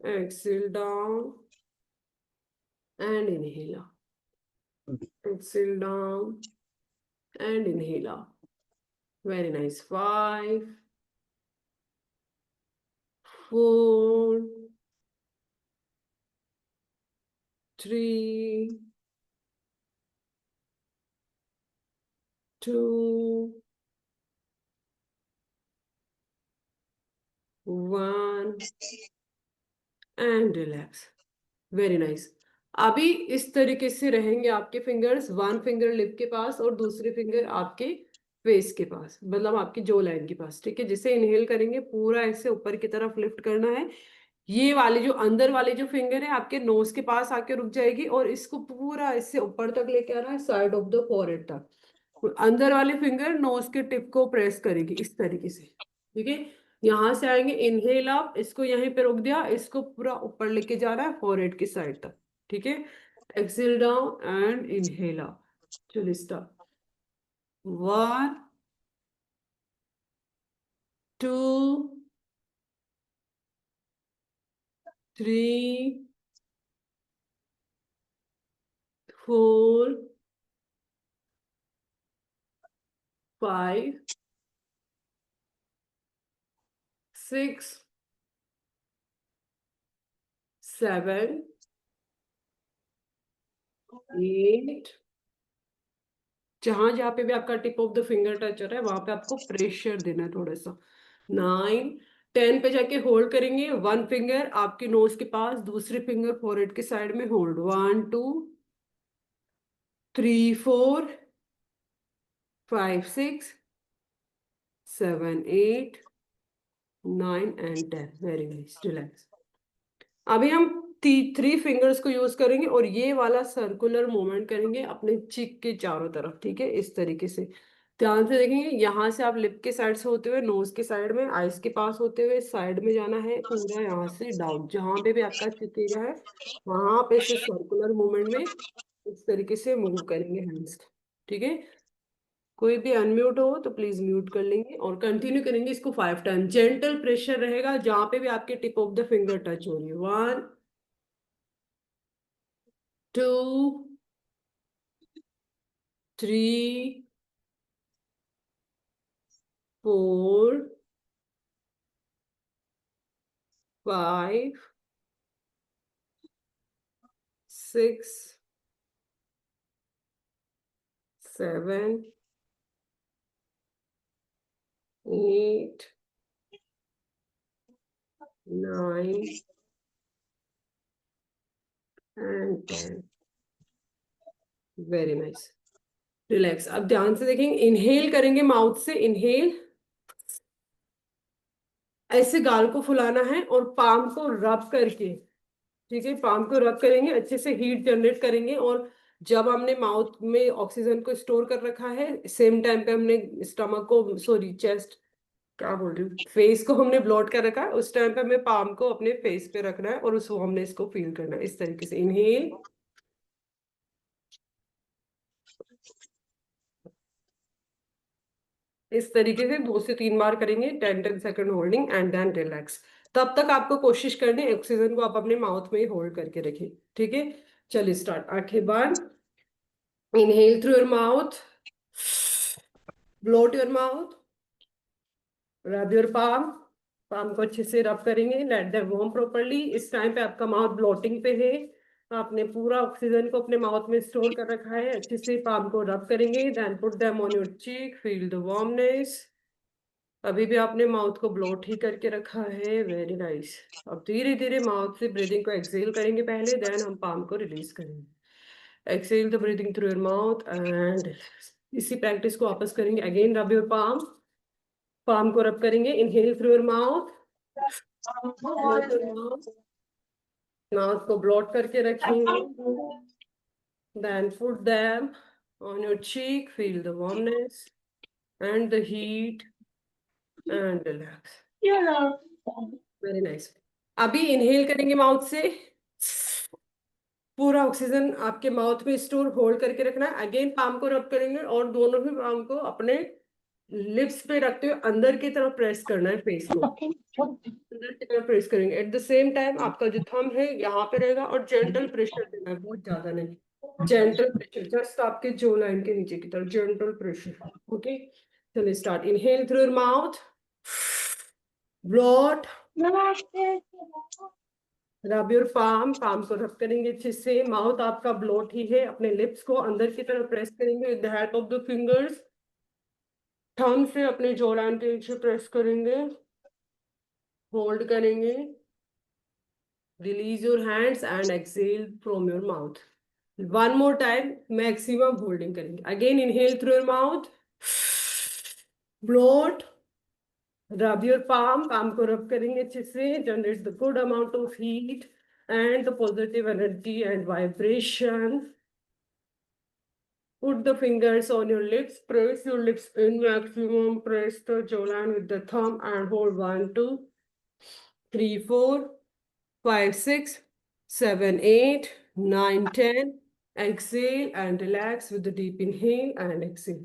A: Exhale down and inhale up. Exhale down and inhale up. Very nice. 5 4 3 2 1 and relax. Very nice. अभी इस तरीके से रहेंगे आपके fingers. 1 finger lip के पास और दूसरे फिंगर आपके फेस के पास, मतलब आपकी जो लाइन के पास, ठीक है। जिसे इनहेल करेंगे पूरा ऐसे ऊपर की तरफ लिफ्ट करना है। ये वाली जो अंदर वाली जो फिंगर है आपके नोज के पास आके रुक जाएगी, और इसको पूरा ऐसे ऊपर तक लेके आना है, साइड ऑफ द फोरहेड तक। अंदर वाली फिंगर नोज के टिप को प्रेस करेगी इस तरीके से, ठीक है। यहां से आएंगे, इनहेल आप, इसको यहीं पे रोक दिया, इसको पूरा ऊपर लेके जाना है फोरहेड की साइड तक, ठीक है। Exhale down and inhale up. चलिए स्टार्ट। 1 2 3 4 5 6 7 8। जहां जहां पे भी आपका tip of the finger touch हो रहा है वहां पे आपको प्रेशर देना है थोड़ा सा। 9 10 पे जाके होल्ड करेंगे, वन फिंगर आपके नोज के पास, दूसरी फिंगर फोरहेड के साइड में hold. 1 2 3 4 5 6 7 8 9 and 10। Very nice, relax. अभी हम थ्री फिंगर्स को यूज करेंगे और ये वाला सर्कुलर मूवमेंट करेंगे अपने चिक के चारों तरफ, ठीक है, इस तरीके से। ध्यान से देखेंगे, यहाँ से आप लिप के साइड से होते हुए नोज के साइड में, आइस के पास होते हुए साइड में जाना है, पूरा यहाँ से डाउन, जहां पे भी आपका चिक एरिया है वहां पे से सर्कुलर मूवमेंट में इस तरीके से मूव करेंगे हैंड्स, ठीक है। कोई भी अनम्यूट हो तो प्लीज म्यूट कर लेंगे और कंटिन्यू करेंगे इसको 5 टाइम। जेंटल प्रेशर रहेगा जहां पे भी आपके tip of the finger touch हो रही है। 1 2 3 4 5 6 7 8 9 एंड 10। Very nice, relax. अब ध्यान से देखेंगे, इनहेल करेंगे माउथ से, इनहेल, ऐसे गाल को फुलाना है और पाम को रब करके, ठीक है, पाम को रब करेंगे, अच्छे से हीट जनरेट करेंगे। और जब हमने माउथ में ऑक्सीजन को स्टोर कर रखा है, सेम टाइम पे हमने स्टमक को, सॉरी चेस्ट, क्या बोल रही हूँ, फेस को हमने ब्लॉट कर रखा है, उस टाइम पे हमें पाम को अपने फेस पे रखना है और उसको हमने इसको फील करना है इस तरीके से। इनहेल, इस तरीके से 2 से 3 बार करेंगे, 10-10 second holding and then relax. तब तक आपको कोशिश करनी है ऑक्सीजन को आप अपने माउथ में ही होल्ड करके रखें, ठीक है। चलिए स्टार्ट। आंखें बंद, inhale through your mouth, blow your mouth, rub your palm, palm को अच्छे से रब करेंगे, लेट देम वार्म प्रॉपर्ली। इस टाइम पे आपका माउथ ब्लोटिंग पे है, आपने पूरा ऑक्सीजन को अपने माउथ में स्टोर कर रखा है, अच्छे से पाम को रब करेंगे, then put them on your cheek, feel the warmness. अभी भी आपने माउथ को ब्लोट ही करके रखा है, वेरी नाइस। अब धीरे धीरे माउथ से ब्रीदिंग को एक्सेल करेंगे पहले, देन हम पाम को रिलीज करेंगे। Exhale the breathing through your mouth and इसी प्रैक्टिस को वापस करेंगे। Again rub your palm, palm को रब करेंगे, inhale through your mouth, mouth को ब्लॉट करके रखेंगे, then put them on your cheek, feel the warmness and the heat and relax. Very nice. अभी इनहेल करेंगे माउथ से, पूरा ऑक्सीजन आपके माउथ में स्टोर होल्ड करके रखना है। अगेन पाम को रब करेंगे और दोनों भी पाम को अपने लिप्स पे रखते हुए अंदर की तरफ प्रेस करना है, फेस को अंदर की तरफ प्रेस करेंगे। एट द सेम टाइम आपका जो थंब है यहाँ पे रहेगा और जेंटल प्रेशर देना है, बहुत ज्यादा नहीं, जेंटल प्रेशर, जस्ट आपके जो लाइन के नीचे की तरफ, जेंटल प्रेशर, ओके। चलिए start. Inhale through your mouth, blot, rub your palm, palm को रब करेंगे अच्छे से, माउथ आपका ब्लॉट ही है, अपने लिप्स को अंदर की तरफ प्रेस करेंगे with the help of the fingers, thumb से अपने जॉ लाइन के नीचे प्रेस करेंगे, होल्ड करेंगे, release your hands and exhale from your mouth. One more time, maximum holding करेंगे। Again inhale through your mouth, Bloat. Rub your palm. palm को rub करेंगे अच्छे से. Generates the good amount of heat and the positive energy and vibration. Put the fingers on your lips. Press your lips in maximum. Press the jawline with the thumb and hold 1, 2, 3, 4, 5, 6, 7, 8, 9, 10. Exhale and relax with the deep inhale and exhale.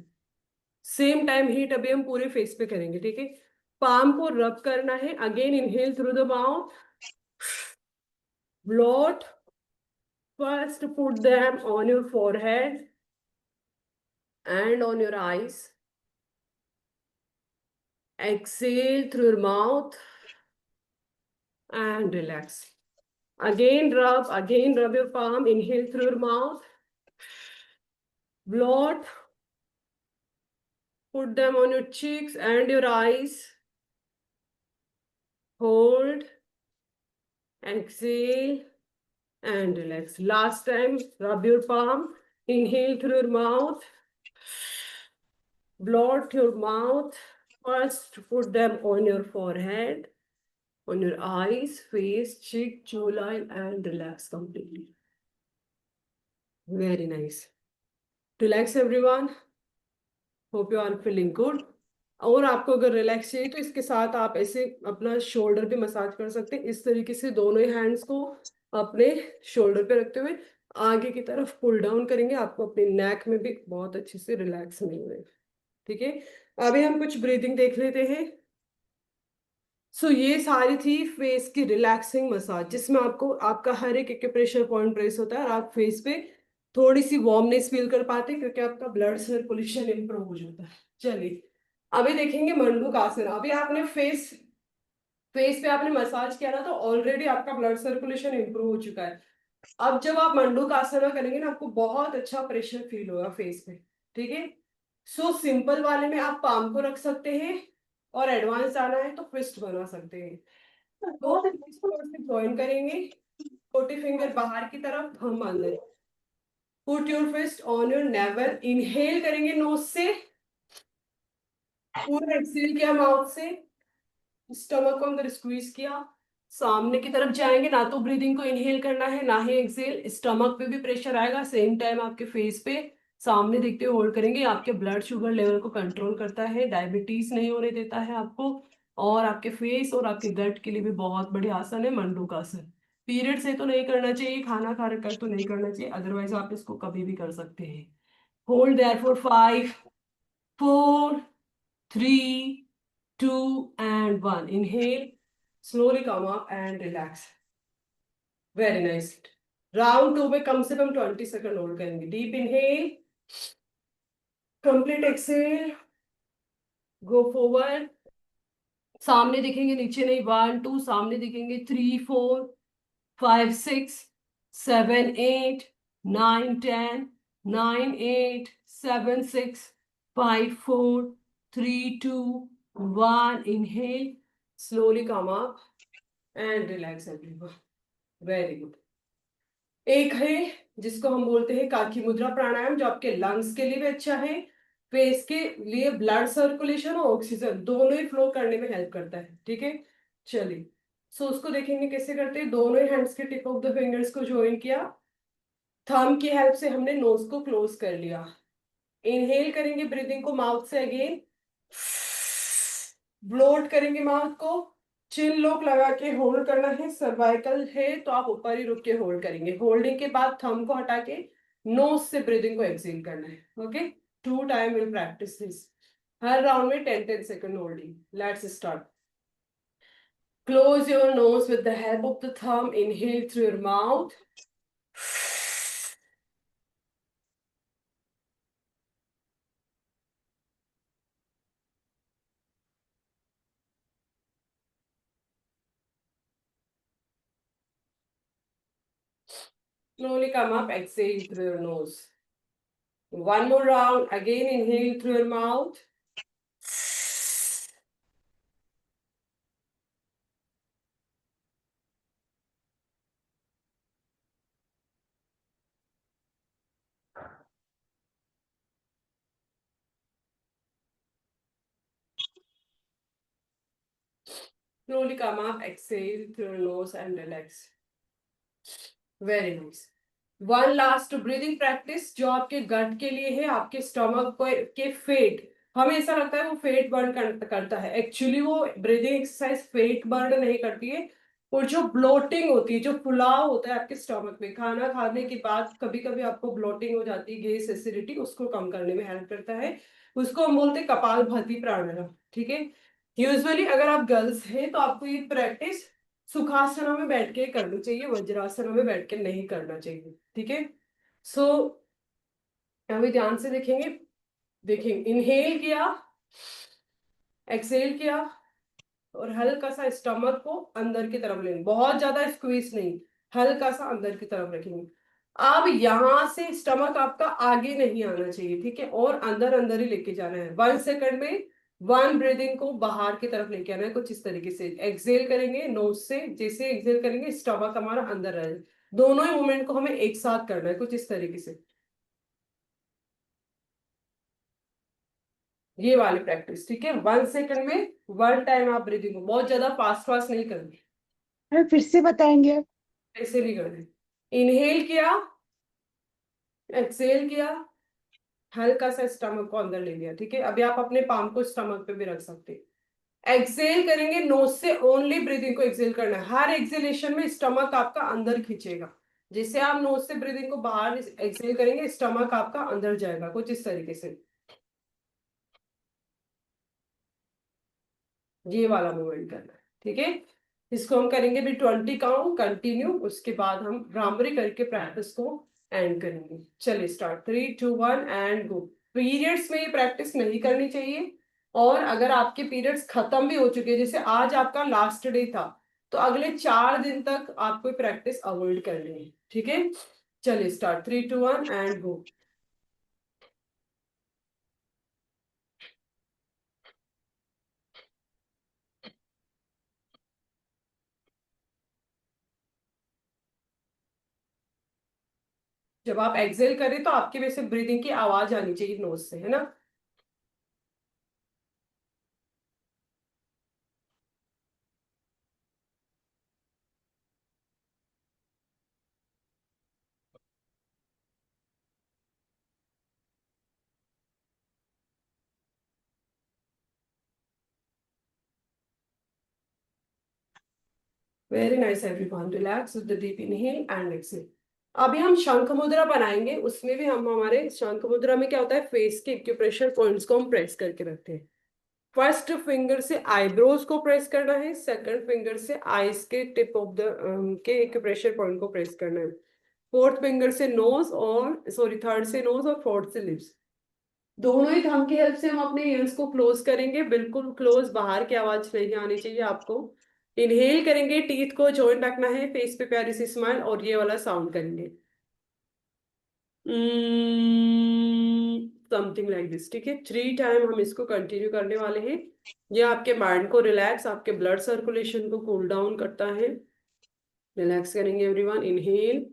A: Same time heat अभी हम पूरे face पे करेंगे. ठीक है. Palm को रब करना है. Again inhale through the mouth. Bloat. First put them on your forehead and on your eyes. Exhale through your mouth and relax. Again rub your palm. Inhale through your mouth. Blot. Put them on your cheeks and your eyes. Hold. Exhale and relax. Last time, rub your palm. Inhale through your mouth. Blot your mouth. First, put them on your forehead, on your eyes, face, cheek, jawline, and relax completely. Very nice. Relax everyone. Hope you are feeling good. और आपको अगर relax चाहिए तो इसके साथ आप ऐसे अपना शोल्डर पे मसाज कर सकते हैं. इस तरीके से दोनों ही हैंड्स को अपने शोल्डर पे रखते हुए आगे की तरफ पुल डाउन करेंगे. आपको अपने नेक में भी बहुत अच्छे से रिलैक्स मिलेगा. ठीक है. अभी हम कुछ ब्रीदिंग देख लेते हैं. सो ये सारी थी फेस की रिलैक्सिंग मसाज, जिसमें आपको आपका हर एक प्रेशर पॉइंट प्रेस होता है और आप फेस पे थोड़ी सी वार्मनेस फील कर पाते हैं क्योंकि आपका ब्लड सर्कुलेशन इंप्रूव हो जाता है. चलिए अभी देखेंगे मंडूकासन. अभी आपने फेस फेस पे आपने मसाज किया ना, तो ऑलरेडी आपका ब्लड सर्कुलेशन इंप्रूव हो चुका है. अब जब आप मंडूकासना करेंगे ना, आपको बहुत अच्छा प्रेशर फील होगा फेस पे. ठीक है. सो सिंपल वाले में आप पाम को रख सकते हैं और एडवांस जाना है तो फिस्ट बना सकते हैं. दो से ज्वाइन करेंगे. छोटी फिंगर बाहर की तरफ, थंब अंदर. Put your fist on your navel. Inhale करेंगे नोज से. पूरा एक्सेल किया माउथ से. स्टमक को अंदर स्क्वीज किया. सामने की तरफ जाएंगे. ना तो ब्रीदिंग को इनहेल करना है ना ही एक्सेल. स्टमक पे भी प्रेशर आएगा. सेम टाइम आपके फेस पे सामने देखते हुए होल्ड करेंगे. आपके ब्लड शुगर लेवल को कंट्रोल करता है. डायबिटीज नहीं होने देता है आपको. और आपके फेस और आपके गट के लिए भी बहुत बढ़िया आसन है मंडूकासन. पीरियड से तो नहीं करना चाहिए. खाना खा कर तो नहीं करना चाहिए. अदरवाइज आप इसको कभी भी कर सकते हैं. Hold their for 5, 4, 3, 2, and 1. Inhale, slowly come up and relax. Very nice. Round 2 में कम से कम 20 सेकंड होल्ड करेंगे. Deep inhale, complete exhale, go forward. सामने दिखेंगे, नीचे नहीं. 1, 2. सामने दिखेंगे. 3, 4, 5, 6, 7, 8, 9, 10. 9, 8, 7, 6, 5, 4, 3, 2, 1. Inhale, slowly come up and relax everyone. Very good. एक है जिसको हम बोलते हैं काकी मुद्रा प्राणायाम, जो आपके लंग्स के लिए भी अच्छा है. फेस के लिए ब्लड सर्कुलेशन और ऑक्सीजन दोनों ही फ्लो करने में हेल्प करता है. ठीक है. चलिए. सो उसको देखेंगे कैसे करते हैं. दोनों ही हैंड्स के टिप ऑफ द फिंगर्स को ज्वाइन किया. थंब की हेल्प से हमने नोज को क्लोज कर लिया. इनहेल करेंगे ब्रीदिंग को माउथ से. अगेन ब्लोट करेंगे माउथ को. चिन लॉक लगा के होल्ड करना है. सर्वाइकल है तो आप ऊपर ही रुक के होल्ड करेंगे. होल्डिंग के बाद थंब को हटा के नोज से ब्रीदिंग को एक्सेल करना है. Okay. 2 time will practice this. Her round में 10-10 second holding. Let's start. Close your nose with the help of the thumb. Inhale through your mouth. Slowly come up. Exhale through your nose. One more round. Again, inhale through your mouth. Slowly come up, exhale through your nose and relax. Very nice. One last breathing practice जो आपके गट के लिए है, आपके stomach के fate, हमें ऐसा लगता है वो फेट बर्न करता है, एक्चुअली वो ब्रीदिंग एक्सरसाइज फेट बर्न नहीं करती है। और जो ब्लोटिंग होती है, जो फुलाव होता है आपके स्टमक में खाना खाने के बाद, कभी कभी आपको ब्लोटिंग हो जाती है, गैस एसिडिटी, उसको कम करने में हेल्प करता है। उसको हम बोलते हैं कपालभाति प्राणायाम। ठीक है। यूजुअली अगर आप गर्ल्स हैं तो आपको ये प्रैक्टिस सुखासनों में बैठ के करनी चाहिए, वज्रासनों में बैठ के नहीं करना चाहिए। ठीक है। सो अभी ध्यान से देखेंगे। देखेंगे, इनहेल किया, एक्सहेल किया, और हल्का सा स्टमक को अंदर की तरफ लेंगे, बहुत ज्यादा स्क्वीज नहीं, हल्का सा अंदर की तरफ रखेंगे। अब यहां से स्टमक आपका आगे नहीं आना चाहिए, ठीक है, और अंदर अंदर ही लेके जाना है। 1 सेकंड में वन ब्रीदिंग को बाहर की तरफ लेके आना है, कुछ इस तरीके से एक्सहेल करेंगे नोज से, जैसे एक्सहेल करेंगे स्टमक हमारा अंदर रहे। दोनों ही मूवमेंट को हमें एक साथ करना है, कुछ इस तरीके से। ये वाली प्रैक्टिस, ठीक है। 1 सेकंड में 1 टाइम आप ब्रीदिंग को, बहुत ज्यादा फास्ट फास्ट नहीं करनी,
B: अरे फिर से बताएंगे?
A: ऐसे नहीं करना है। इनहेल किया, एक्सहेल किया, हल्का सा स्टमक को अंदर ले लिया, ठीक है। अभी आप अपने पाम को स्टमक पे भी रख सकते हैं। एक्सहेल करेंगे नोज से, ओनली ब्रीदिंग को एक्सहेल करना है। हर एक्सहेलेशन में स्टमक आपका अंदर खींचेगा, जैसे आप नोज से ब्रीदिंग को बाहर एक्सहेल करेंगे, स्टमक आपका अंदर जाएगा, कुछ इस तरीके से। ये वाला मूवमेंट करना है, ठीक है। इसको हम करेंगे भी 20 काउंट कंटिन्यू, उसके बाद हम भ्रामरी करके प्रैक्टिस को एंड करेंगे। चलिए स्टार्ट, 3 2 1 एंड गो। पीरियड्स में ये प्रैक्टिस नहीं करनी चाहिए, और अगर आपके पीरियड्स खत्म भी हो चुके हैं, जैसे आज आपका लास्ट डे था, तो अगले 4 दिन तक आपको प्रैक्टिस अवॉइड करनी है, ठीक है। चलिए स्टार्ट, 3 2 1 एंड गो। जब आप एक्सेल करें तो आपकी वैसे ब्रीदिंग की आवाज आनी चाहिए नोज से, है ना। Very nice everyone, relax with the deep inhale and exhale. अभी हम शंख मुद्रा बनाएंगे, उसमें भी हम हमारे शंख मुद्रा में क्या होता है, फेस के एक्यूप्रेशर पॉइंट्स को हम प्रेस करके रखते हैं। फर्स्ट फिंगर से आईब्रोज को प्रेस करना है, सेकंड फिंगर से आईज के टिप ऑफ द के एक्यूप्रेशर पॉइंट को प्रेस करना है, फोर्थ फिंगर से नोज, और सॉरी थर्ड से नोज, और फोर्थ से लिप्स। दोनों ही थंब की हेल्प से हम अपने ईयर्स को क्लोज करेंगे, बिल्कुल क्लोज, बाहर की आवाज नहीं आनी चाहिए आपको। इनहेल करेंगे, टीथ को जॉइंट रखना है, फेस पे प्यारी सी स्माइल, और ये वाला साउंड करेंगे, समथिंग लाइक दिस, ठीक है। 3 टाइम हम इसको कंटिन्यू करने वाले हैं। ये आपके माइंड को रिलैक्स, आपके ब्लड सर्कुलेशन को कूल डाउन करता है। रिलैक्स करेंगे everyone. Inhale,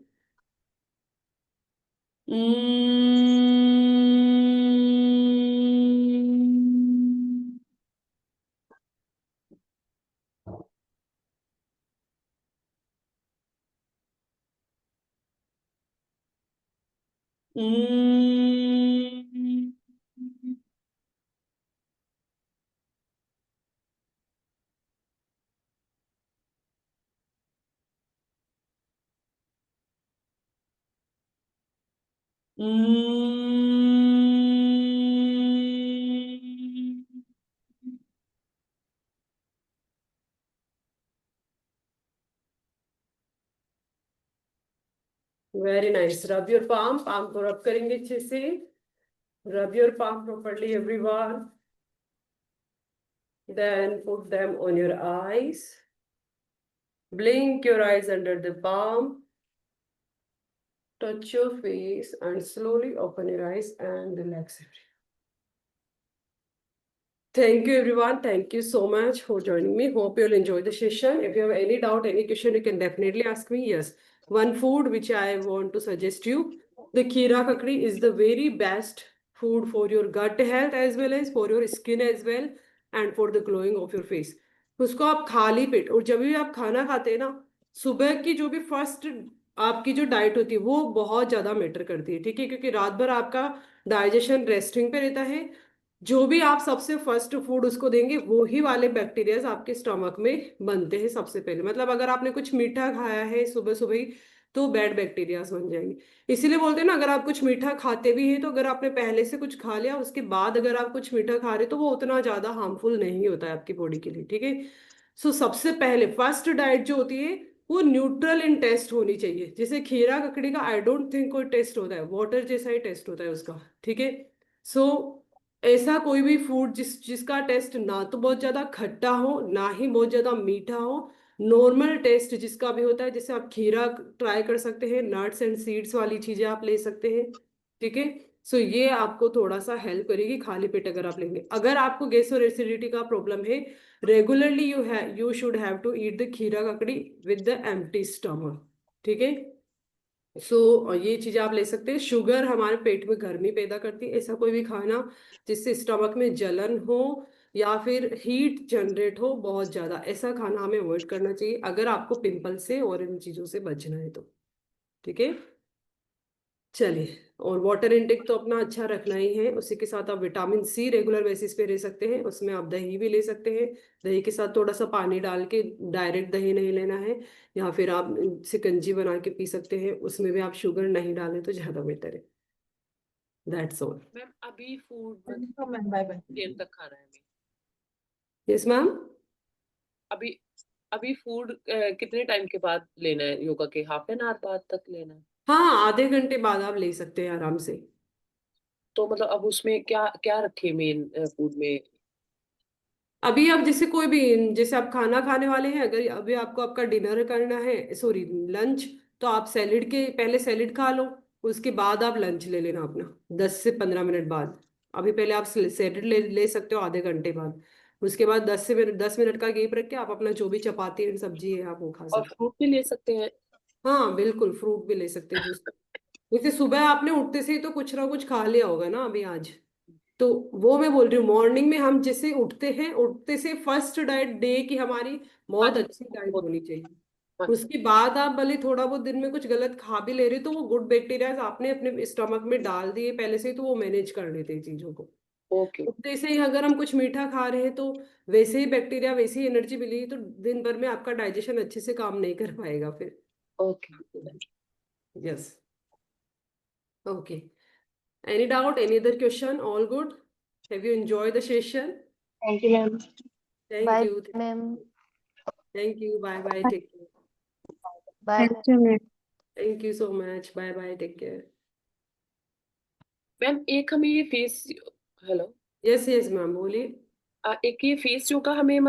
A: very nice. Rub your palm, palm को रब करेंगे अच्छे से। Rub your palm properly, everyone. Then put them on your eyes. Blink your eyes under the palm. Touch your face and slowly open your eyes and relax. Thank you, everyone. Thank you so much for joining me. Hope you'll enjoy the session. If you have any doubt, any question, you can definitely ask me. Yes, one food which I want to suggest you, the Kira Kakri is the very best food for your gut health as well as for your skin as well, and for the glowing of your face. उसको आप खाली पेट, और जब भी आप खाना खाते हैं ना, सुबह की जो भी फर्स्ट आपकी जो डाइट होती है वो बहुत ज्यादा मैटर करती है, ठीक है, क्योंकि रात भर आपका डाइजेशन रेस्टिंग पे रहता है। जो भी आप सबसे फर्स्ट फूड उसको देंगे वो ही वाले बैक्टीरियाज आपके स्टमक में बनते हैं सबसे पहले। मतलब अगर आपने कुछ मीठा खाया है सुबह सुबह ही, तो बैड बैक्टीरियाज बन जाएंगे। इसीलिए बोलते हैं ना, अगर आप कुछ मीठा खाते भी हैं तो अगर आपने पहले से कुछ खा लिया उसके बाद अगर आप कुछ मीठा खा रहे हो तो वो उतना ज्यादा हार्मफुल नहीं होता है आपकी बॉडी के लिए, ठीक है। सो सबसे पहले फर्स्ट डाइट जो होती है वो न्यूट्रल इन टेस्ट होनी चाहिए। जैसे खीरा ककड़ी का आई डोंट थिंक कोई टेस्ट होता है, वाटर जैसा ही टेस्ट होता है उसका, ठीक है। सो ऐसा कोई भी फूड जिसका टेस्ट ना तो बहुत ज्यादा खट्टा हो ना ही बहुत ज्यादा मीठा हो, नॉर्मल टेस्ट जिसका भी होता है, जैसे आप खीरा ट्राई कर सकते हैं, नट्स एंड सीड्स वाली चीजें आप ले सकते हैं, ठीक है। सो ये आपको थोड़ा सा हेल्प करेगी खाली पेट अगर आप लेंगे। अगर आपको गैस और एसिडिटी का प्रॉब्लम है, regularly you should have to eat the खीरा ककड़ी विद द एम्प्टी स्टमक, ठीक है। सो ये चीजें आप ले सकते हैं। शुगर हमारे पेट में गर्मी पैदा करती है, ऐसा कोई भी खाना जिससे स्टमक में जलन हो या फिर हीट जनरेट हो बहुत ज्यादा, ऐसा खाना हमें अवॉइड करना चाहिए अगर आपको पिंपल से और इन चीजों से बचना है तो, ठीक है। चलिए, और वाटर इनटेक तो अपना अच्छा रखना ही है, उसी के साथ आप विटामिन सी रेगुलर बेसिस पे ले सकते हैं, उसमें आप दही भी ले सकते हैं। दही के साथ थोड़ा सा पानी डाल के, डायरेक्ट दही नहीं लेना है, या फिर आप शिकंजी बना के पी सकते हैं, उसमें भी आप शुगर नहीं डालें तो ज़्यादा बेटर है। That's all.
C: मैम अभी फूड
B: तो मैम बाय बाय।
C: देर तक खाना है हमें?
A: Yes ma'am.
C: अभी अभी फूड कितने टाइम के बाद लेना है? योगा के हाफ एन आवर बाद तक लेना है?
A: हाँ, आधे घंटे बाद आप ले सकते हैं आराम से।
C: तो मतलब अब उसमें क्या क्या रखे मेन फूड में?
A: अभी आप जैसे कोई भी, जैसे आप खाना खाने वाले हैं, अगर अभी आपको आपका डिनर करना है, सॉरी लंच, तो आप सैलेड के पहले सैलेड खा लो, उसके बाद आप लंच ले लेना अपना 10 से 15 मिनट बाद। अभी पहले आप सैलेड ले सकते हो आधे घंटे बाद, उसके बाद 10 मिनट का गैप रख के आप अपना जो भी चपाती है सब्जी है आप वो खा
C: और
A: सकते
C: फ्रूट भी ले सकते हैं?
A: हो। हाँ बिल्कुल, फ्रूट भी ले सकते हैं जूस। जैसे सुबह आपने उठते से ही तो कुछ ना कुछ खा लिया होगा ना अभी आज, तो वो मैं बोल रही हूँ मॉर्निंग में हम जैसे उठते हैं, उठते से फर्स्ट डाइट डे की हमारी
C: हाँ
A: बहुत
C: जी।
A: अच्छी डाइट होनी चाहिए।
C: हाँ जी।
A: उसके बाद आप भले थोड़ा बहुत दिन में कुछ गलत खा भी ले रहे तो वो गुड बैक्टीरियाज आपने अपने स्टमक में डाल दिए पहले से ही, तो वो मैनेज कर लेते हैं चीजों को।
C: ओके।
A: उठते से ही अगर हम कुछ मीठा खा रहे हैं तो वैसे ही बैक्टीरिया वैसे ही एनर्जी मिलेगी, तो दिन भर में आपका डाइजेशन अच्छे से काम नहीं कर पाएगा फिर।
C: Okay.
A: Yes. Okay. Any doubt, any other question? All good? Have you enjoy the session?
B: Thank you ma'am.
A: Thank
D: bye
A: you.
D: Ma'am.
A: Thank you. Bye bye. Take care.
D: Bye
B: thank you ma'am.
A: Thank you so much. Bye bye. Take care.
C: Ma'am एक हमें ये face, hello,
A: Yes, yes, ma'am. बोलिए।
C: एक ये face yoga हमें मतलब